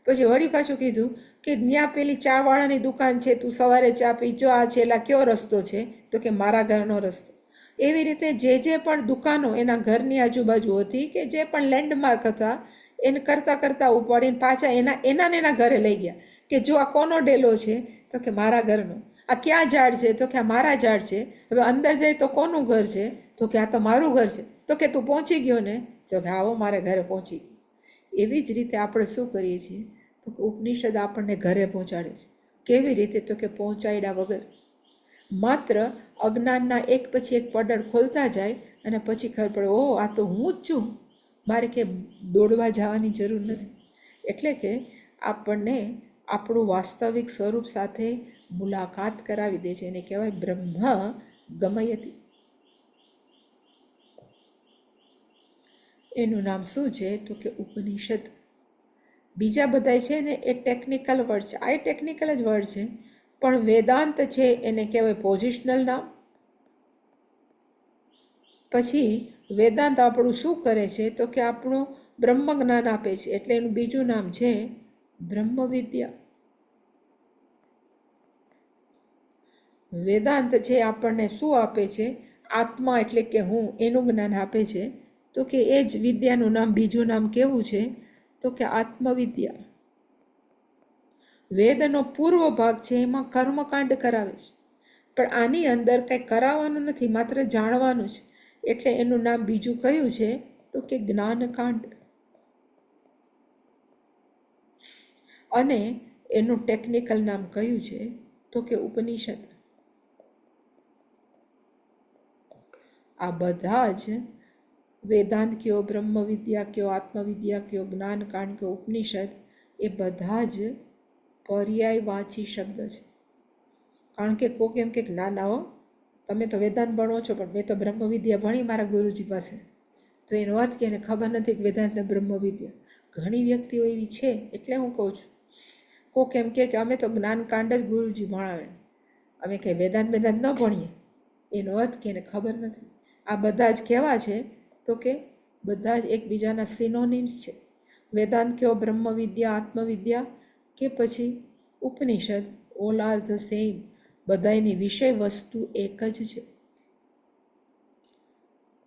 પછી વળી પાછું કીધું કે ત્યાં પેલી ચાવાળાની દુકાન છે, તું સવારે ચા પી, જો આ છેલ્લા કયો રસ્તો છે? તો કે મારા ઘરનો રસ્તો. એવી રીતે જે પણ દુકાનો એના ઘરની આજુબાજુ હતી કે જે પણ લેન્ડમાર્ક હતા એને કરતાં કરતાં ઉપાડીને પાછા એના ઘરે લઈ ગયા કે જો આ કોનો ડેલો છે? તો કે મારા ઘરનો. આ ક્યાં ઝાડ છે? તો કે આ મારા ઝાડ છે. હવે અંદર જાય તો કોનું ઘર છે? તો કે આ તો મારું ઘર છે. તો કે તું પહોંચી ગયો ને? તો કે આવો મારે ઘરે પહોંચી ગયો. એવી જ રીતે આપણે શું કરીએ છીએ? તો કે ઉપનિષદ આપણને ઘરે પહોંચાડે છે. કેવી રીતે? તો કે પહોંચાડ્યા વગર. માત્ર અજ્ઞાનના એક પછી એક પડળ ખોલતા જાય અને પછી ખબર પડે, ઓહ આ તો હું જ છું, મારે કે દોડવા જવાની જરૂર નથી. એટલે કે આપણને આપણું વાસ્તવિક સ્વરૂપ સાથે મુલાકાત કરાવી દે છે. એને કહેવાય બ્રહ્મ ગમયતિ. એનું નામ શું છે? તો કે ઉપનિષદ. બીજા બધા છે ને એ ટેકનિકલ વર્ડ છે. આ એ ટેકનિકલ જ વર્ડ છે, પણ વેદાંત છે એને કહેવાય પોઝિશનલ નામ. પછી વેદાંત આપણું શું કરે છે? તો કે આપણું બ્રહ્મ જ્ઞાન આપે છે, એટલે એનું બીજું નામ છે બ્રહ્મ વિદ્યા. વેદાંત છે આપણને શું આપે છે? આત્મા એટલે કે હું, એનું જ્ઞાન આપે છે. તો કે એ જ વિદ્યાનું નામ, બીજું નામ કેવું છે? તો કે આત્મવિદ્યા. વેદનો પૂર્વ ભાગ છે, એમાં કર્મકાંડ કરાવે છે, પણ આની અંદર કંઈ કરાવવાનું નથી, માત્ર જાણવાનું છે. એટલે એનું નામ બીજું કયું છે? તો કે જ્ઞાનકાંડ. અને એનું ટેકનિકલ નામ કયું છે? તો કે ઉપનિષદ. આ બધા જ વેદાંત કયો, બ્રહ્મ વિદ્યા કયો, આત્મવિદ્યા કયો, જ્ઞાનકાંડ કયો, ઉપનિષદ, એ બધા જ પર્યાયવાચી શબ્દ છે. કારણ કે કોક એમ કે ના ના હો, તમે તો વેદાંત ભણો છો, પણ મેં તો બ્રહ્મ વિદ્યા ભણી મારા ગુરુજી પાસે. તો એનો અર્થ કે એને ખબર નથી કે વેદાંત ને બ્રહ્મ વિદ્યા. ઘણી વ્યક્તિઓ એવી છે, એટલે હું કહું છું. કોક એમ કે અમે તો જ્ઞાનકાંડ જ ગુરુજી ભણાવે, અમે કંઈ વેદાંત ન ભણીએ. એનો અર્થ કે એને ખબર નથી. આ બધા જ કેવા છે? તો કે બધા જ એકબીજાના સિનોનિમ્સ છે. વેદાંત કયો, બ્રહ્મ વિદ્યા, આત્મવિદ્યા કે પછી ઉપનિષદ, ઓલ આર ધ સેમ. બધાની વિષય વસ્તુ એક જ છે.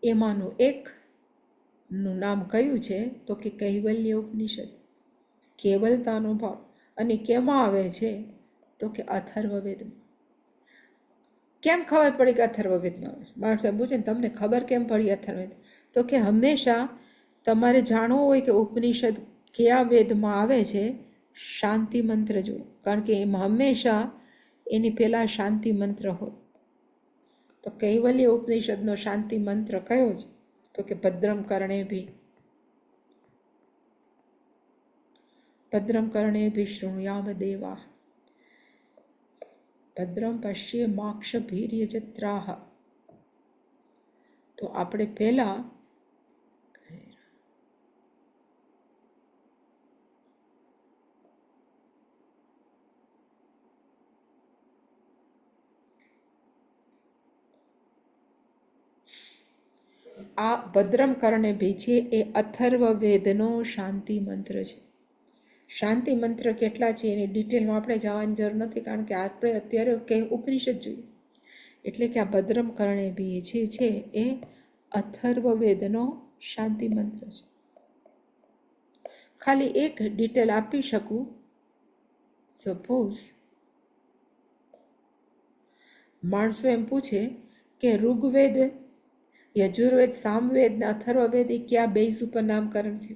એમાંનું એકનું નામ કયું છે? તો કે કૈવલ્ય ઉપનિષદ. કેવલતાનો ભાવ. અને કેમાં આવે છે? તો કે અથર્વવેદમાં. કેમ ખબર પડી કે અથર્વવેદમાં આવે છે? માણસો પૂછે ને તમને ખબર કેમ પડી અથર્વવેદ? તો કે હંમેશા તમારે જાણવું હોય કે ઉપનિષદ કયા વેદમાં આવે છે, શાંતિ મંત્ર જુઓ, કારણ કે એમાં હંમેશા એની પહેલાં શાંતિ મંત્ર હોય. તો કૈવલ્ય ઉપનિષદનો શાંતિ મંત્ર કયો છે? તો કે ભદ્રમ કર્ણેભિ, ભદ્રમ કર્ણેભિ શૃણુયામ દેવાઃ, ભદ્રમ પશ્યેમાક્ષભીર્યજત્રાઃ. તો આપણે પહેલા આ ભદ્રમ કર્ણેભિ છે એ અથર્વવેદનો શાંતિ મંત્ર છે. શાંતિ મંત્ર કેટલા છે એની ડિટેલમાં આપણે જવાની જરૂર નથી, કારણ કે આપણે અત્યારે કે ઉપનિષદ જોઈએ. એટલે કે આ ભદ્રમ કર્ણેભિ છે એ અથર્વવેદનો શાંતિ મંત્ર છે. ખાલી એક ડિટેલ આપી શકું. સપોઝ માણસો એમ પૂછે કે ઋગ્વેદ, યજુર્વેદ, સામવેદ ને અથર્વવેદ એ કયા બેઝ ઉપર નામકરણ છે?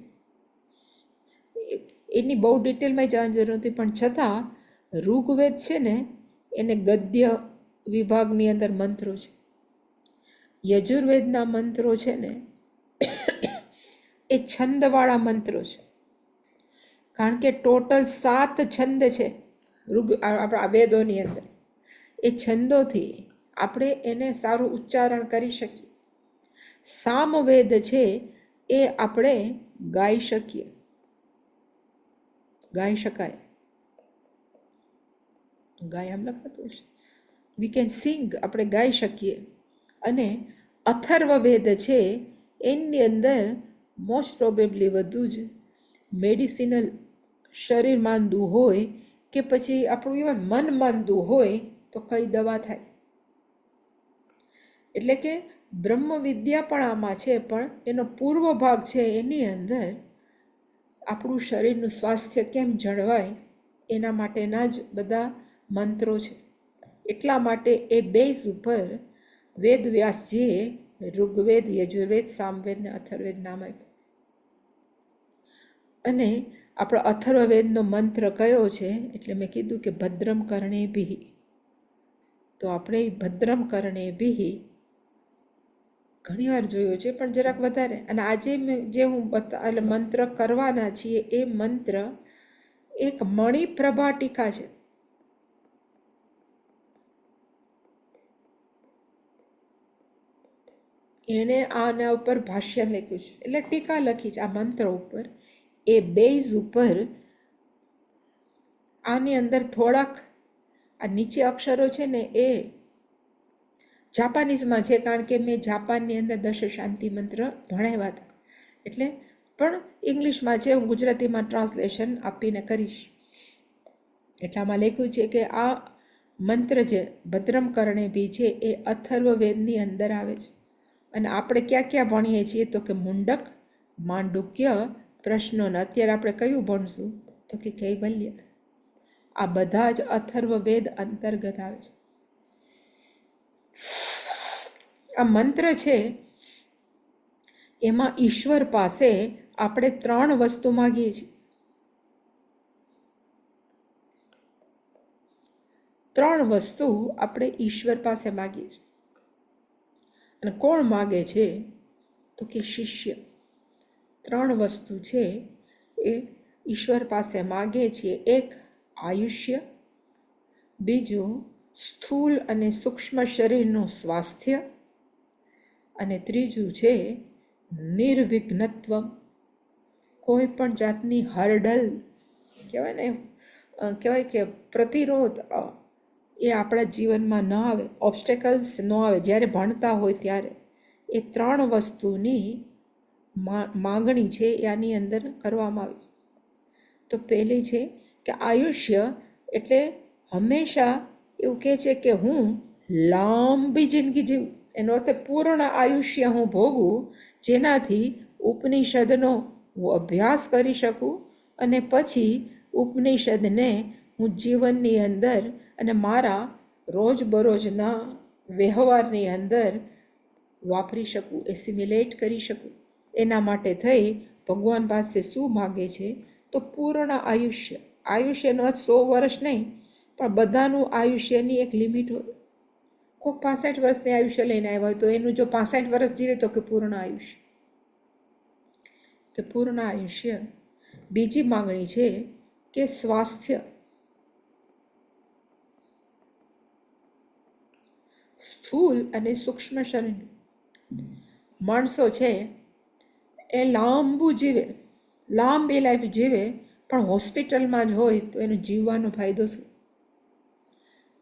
એની બહુ ડિટેલમાં જવાની જરૂર નથી, પણ છતાં ઋગ્વેદ છે ને એને ગદ્ય વિભાગની અંદર મંત્રો છે. યજુર્વેદના મંત્રો છે ને એ છંદવાળા મંત્રો છે, કારણ કે ટોટલ 7 છંદ છે આપણા વેદોની અંદર. એ છંદોથી આપણે એને સારું ઉચ્ચારણ કરી શકીએ. સામવેદ છે એ આપણે ગાઈ શકીએ, ગાઈ શકાય. ગાય આમ લખાતું છે, વી કેન સિંગ, આપણે ગાઈ શકીએ. અને અથર્વવેદ છે એની અંદર મોસ્ટ પ્રોબેબલી બધું જ મેડિસિનલ શરીર માંદું હોય કે પછી આપણું ઇવન મન માંદું હોય તો કઈ દવા થાય. એટલે કે બ્રહ્મ વિદ્યા પણ આમાં છે, પણ એનો પૂર્વ ભાગ છે એની અંદર આપણું શરીરનું સ્વાસ્થ્ય કેમ જળવાય એના માટેના જ બધા મંત્રો છે. એટલા માટે એ બેઝ ઉપર વેદ વ્યાસજીએ ઋગ્વેદ, યજુર્વેદ, સામવેદ ને અથર્વવેદ નામ આપ્યું. અને આપણો અથર્વવેદનો મંત્ર કયો છે? એટલે મેં કીધું કે ભદ્રમ કર્ણેભિઃ. તો આપણે ભદ્રમ કર્ણેભિઃ ઘણી વાર જોયો છે, પણ જરાક વધારે. અને આજે જે હું એટલે મંત્ર કરવાના છીએ એ મંત્ર એક મણિપ્રભા ટીકા છે. એણે આના ઉપર ભાષ્ય લખ્યું છે, એટલે ટીકા લખી છે આ મંત્ર ઉપર. એ બેઝ ઉપર આની અંદર થોડાક આ નીચે અક્ષરો છે ને એ જાપાનીઝમાં છે, કારણ કે મેં જાપાનની અંદર 10 શાંતિ મંત્ર ભણાવ્યા હતા. એટલે પણ ઇંગ્લિશમાં છે, હું ગુજરાતીમાં ટ્રાન્સલેશન આપીને કરીશ. એટલામાં લખ્યું છે કે આ મંત્ર જે ભદ્રમ કર્ણેભિઃ છે એ અથર્વવેદની અંદર આવે છે. અને આપણે ક્યાં ક્યાં ભણીએ છીએ? તો કે મુંડક, માંડુક્ય, પ્રશ્નો. ને અત્યારે આપણે કયું ભણશું? તો કે કૈવલ્ય. આ બધા જ અથર્વવેદ અંતર્ગત આવે છે. આ મંત્ર છે એમાં ઈશ્વર પાસે આપણે 3 વસ્તુ માગીએ છીએ. 3 વસ્તુ આપણે ઈશ્વર પાસે માગીએ છીએ. અને કોણ માગે છે? તો કે શિષ્ય. 3 વસ્તુ છે એ ઈશ્વર પાસે માગે છે. એક આયુષ્ય, બીજું સ્થૂલ અને સૂક્ષ્મ શરીરનું સ્વાસ્થ્ય, અને ત્રીજું છે નિર્વિઘ્નત્વ. કોઈ પણ જાતની હર્ડલ કહેવાય ને, કહેવાય કે પ્રતિરોધ એ આપણા જીવનમાં ન આવે, ઓબ્સ્ટેકલ્સ ન આવે. જ્યારે ભણતા હોય ત્યારે એ 3 વસ્તુની માગણી છે એ આની અંદર કરવામાં આવી. તો પહેલી છે કે આયુષ્ય, એટલે હંમેશા એવું કહે છે કે હું લાંબી જિંદગી જીવું. એનો અર્થ પૂર્ણ આયુષ્ય હું ભોગવું, જેનાથી ઉપનિષદનો હું અભ્યાસ કરી શકું અને પછી ઉપનિષદને હું જીવનની અંદર અને મારા રોજબરોજના વ્યવહારની અંદર વાપરી શકું, એસિમ્યુલેટ કરી શકું. એના માટે થઈ ભગવાન પાસે શું માગે છે? તો પૂર્ણ આયુષ્ય. આયુષ્યનો અર્થ 100 વર્ષ નહીં, પણ બધાનું આયુષ્યની એક લિમિટ હોય. કોઈ 65 વર્ષની આયુષ્ય લઈને આવ્યા હોય તો એનું જો 65 વર્ષ જીવે તો કે પૂર્ણ આયુષ્ય. તો પૂર્ણ આયુષ્ય. બીજી માંગણી છે કે સ્વાસ્થ્ય. સ્થૂલ અને સૂક્ષ્મ શરીર. માણસો છે એ લાંબુ જીવે, લાંબી લાઈફ જીવે, પણ હોસ્પિટલમાં જ હોય તો એનો જીવવાનો ફાયદો શું?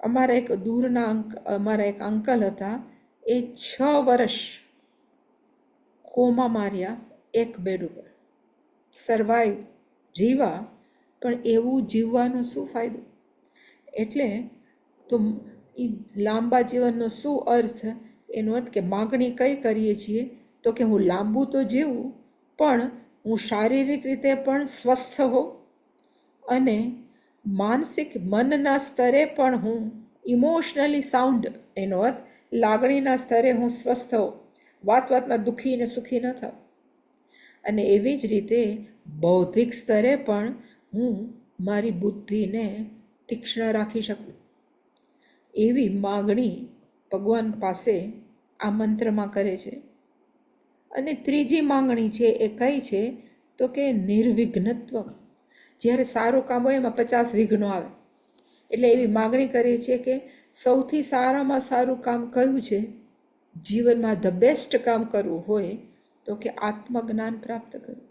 અમારા એક દૂરના અમારા એક અંકલ હતા, એ 6 વર્ષ કોમા માર્યા, એક બેડ ઉપર સર્વાઈવ, જીવા, પણ એવું જીવવાનો શું ફાયદો? એટલે તો એ લાંબા જીવનનો શું અર્થ? એનો અર્થ કે માગણી કઈ કરીએ છીએ? તો કે હું લાંબુ તો જીવું, પણ હું શારીરિક રીતે પણ સ્વસ્થ હોઉં અને માનસિક મનના સ્તરે પણ હું ઇમોશનલી સાઉન્ડ. એનો અર્થ લાગણીના સ્તરે હું સ્વસ્થ હોઉં, વાત વાતમાં દુઃખી ને સુખી ન થાઉં. અને એવી જ રીતે બૌદ્ધિક સ્તરે પણ હું મારી બુદ્ધિને તીક્ષ્ણ રાખી શકું. એવી માગણી ભગવાન પાસે આ મંત્રમાં કરે છે. અને ત્રીજી માંગણી છે એ કઈ છે? તો કે નિર્વિઘ્નત્વ. જ્યારે સારું કામ હોય એમાં 50 વિઘ્નો આવે. એટલે એવી માગણી કરે છે કે સૌથી સારામાં સારું કામ કયું છે? જીવનમાં ધ બેસ્ટ કામ કરવું હોય તો કે આત્મજ્ઞાન પ્રાપ્ત કરવું.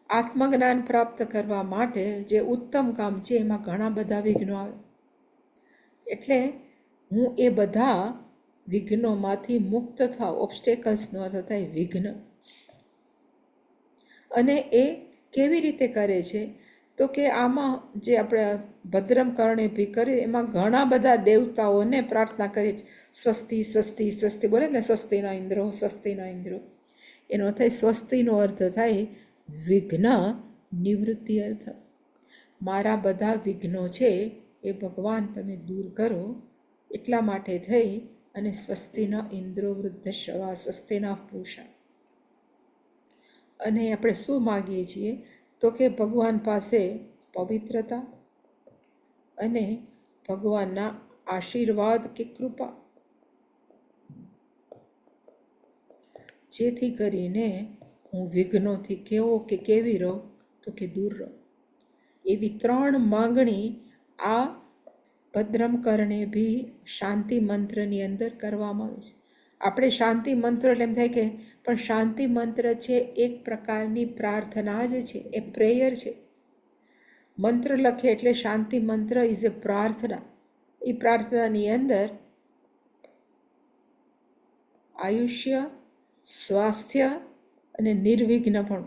આત્મજ્ઞાન પ્રાપ્ત કરવા માટે જે ઉત્તમ કામ છે એમાં ઘણા બધા વિઘ્નો આવે. એટલે હું એ બધા વિઘ્નોમાંથી મુક્ત થાવ, ઓબ્સ્ટેકલ્સ ન થાય, વિઘ્ન. અને એ કેવી રીતે કરે છે? તો કે આમાં જે આપણે ભદ્રમ કર્ણેભી કરી એમાં ઘણા બધા દેવતાઓને પ્રાર્થના કરે છે. સ્વસ્તિ સ્વસ્તિ સ્વસ્તિ બોલે ને, સ્વસ્તિના ઇન્દ્રો સ્વસ્તિના ઇન્દ્રો. એનો થાય સ્વસ્તિનો અર્થ થાય વિઘ્ન નિવૃત્તિ અર્થ. મારા બધા વિઘ્નો છે એ ભગવાન તમે દૂર કરો એટલા માટે થઈ અને સ્વસ્તિના ઇન્દ્રો વૃદ્ધશ્રવા સ્વસ્તિના પૂષા. અને આપણે શું માગીએ છીએ? તો કે ભગવાન પાસે પવિત્રતા અને ભગવાનના આશીર્વાદ કે કૃપા, જેથી કરીને હું વિઘ્નોથી કેવો કે કેવી રહું? તો કે દૂર રહું. એવી 3 માંગણી આ ભદ્રમ કર્ણેભી શાંતિ મંત્રની અંદર કરવામાં આવે છે. આપણે શાંતિ મંત્ર એટલે એમ થાય કે પણ શાંતિ મંત્ર છે એક પ્રકારની પ્રાર્થના જ છે, એ પ્રેયર છે. મંત્ર લખે એટલે શાંતિ મંત્ર ઇઝ એ પ્રાર્થના. એ પ્રાર્થનાની અંદર આયુષ્ય, સ્વાસ્થ્ય અને નિર્વિઘ્નપણું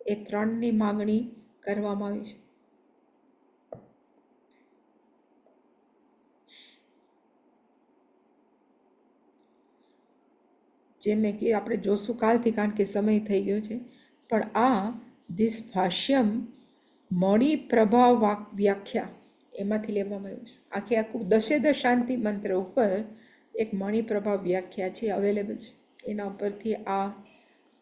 એ 3ની માંગણી કરવામાં આવી છે. જે મેં કે આપણે જોશું કાલથી, કારણ કે સમય થઈ ગયો છે. પણ આ ધીસ ભાષ્યમ મણિ પ્રભાવ વ્યાખ્યા એમાંથી લેવામાં આવ્યું છે. આખું 10 શાંતિ મંત્ર ઉપર એક મણિ પ્રભાવ વ્યાખ્યા છે, અવેલેબલ છે. એના ઉપરથી આ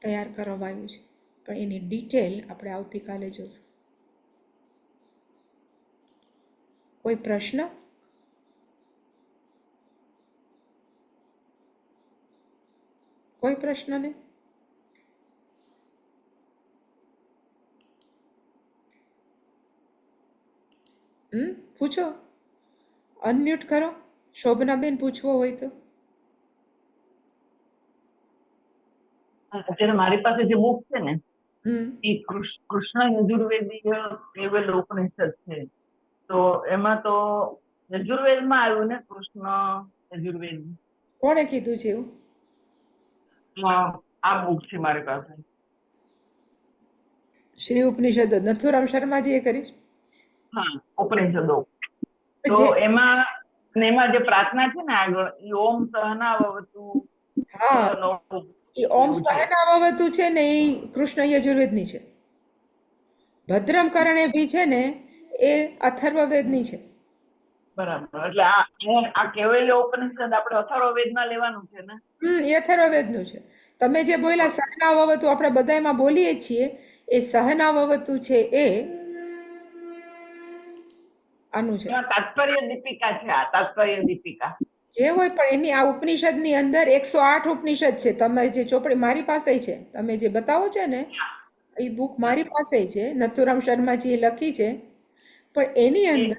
તૈયાર કરવામાં આવ્યું છે. પણ એની ડિટેલ આપણે આવતીકાલે જોશું. કોઈ પ્રશ્ન? કોઈ પ્રશ્ન નહીં? પૂછો, અનમ્યુટ કરો. શોભનાબેન પૂછવો હોય તો. અત્યારે મારી પાસે જે બુક છે ને હમ એ કૃષ્ણ યજુર્વેદીય કેવલ ઉપનિષદ છે. તો એમાં તો યજુર્વેદમાં આવ્યું ને કૃષ્ણ યજુર્વેદ? કોણે કીધું છે એવું? આ બુક છે મારી પાસે. શ્રી ઉપનિષદ નથુરામ શર્માજીએ કરી? હા, ઉપનિષદો. પણ તો જે એમાં જે પ્રાર્થના છે ને આગળ ઈ ઓમ સહનાવવતુ હા, સહનૌ એ ઓમ એવું છે. સહનાવવતુ છે ને એ કૃષ્ણ યજુર્વેદની છે. ભદ્રમ કર્ણેભી છે ને એ અથર્વવેદની છે. બરાબર. એટલે આ કેવલ્ય ઉપનિષદ આપણે અથર્વવેદમાં લેવાનું છે ને? એ અથર્વવેદનું છે. તમે જે બોલ્યા સહનાવવતુ, આપણે બધામાં બોલીએ છીએ, એ સહનાવવતુ છે એ આનું છે. એમાં તાત્પર્ય દીપિકા છે. આ તાત્પર્ય દીપિકા જે હોય પણ એની આ ઉપનિષદની અંદર 108 ઉપનિષદ છે. તમે જે ચોપડી મારી પાસે છે, તમે જે બતાવો છે ને એ બુક મારી પાસે છે, નથુરામ શર્માજીએ લખી છે. પણ એની અંદર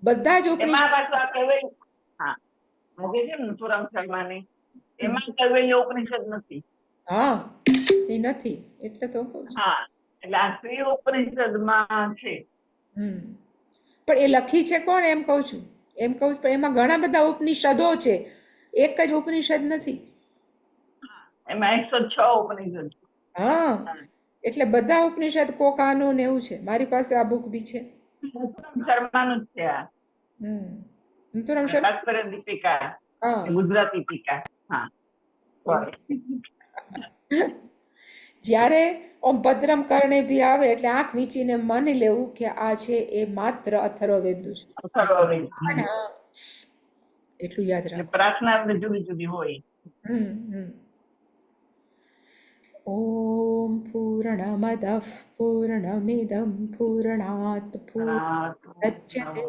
બધા જ એમાં ઉપનિષદ પાછું આ કેવલ્ય, હા, આજે છે ને નથુરામ શર્માની, એમાં કેવલ્ય ઉપનિષદ નથી. હા, એ નથી એટલે તો કહું છું. હા, એટલે આ શ્રી ઉપનિષદમાં છે. પણ એ લખી છે કોણ એમ કહું છું. પણ એમાં ઘણા બધા ઉપનિષદો છે, એક જ ઉપનિષદ નથી. એમાં 106 ઉપનિષદ. હા, એટલે બધા ઉપનિષદ કોકાનું ને એવું છે. મારી પાસે આ બુક બી છે. નથુરામ શર્માનું જ છે આ. નથુરામ શર્મા. તાત્પર્ય દીપિકા, હા, ગુજરાતી ટીકા. હા, જ્યારે ઓમ ભદ્રમ કર્ણેભી આવે એટલે આંખ વીંચીને માની લેવું કે આ છે એ માત્ર અથર્વવેદનું છે. અથર્વવેદ. એટલું યાદ રાખો. પ્રાર્થના જુદી જુદી હોય. ઓમ પૂર્ણમદઃ પૂર્ણમિદં પૂર્ણાત પૂર્ણમુદચ્યતે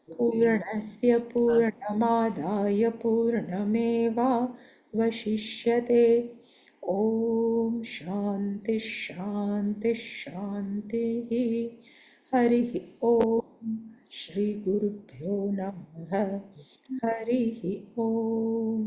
પૂર્ણસ્ય પૂર્ણમાદાય પૂર્ણમેવાવશિષ્યતે. ઓમ શાંતિ શાંતિ શાંતિ. હરિ ઓમ. શ્રી ગુરુભ્યો નમઃ. હરિ ઓમ.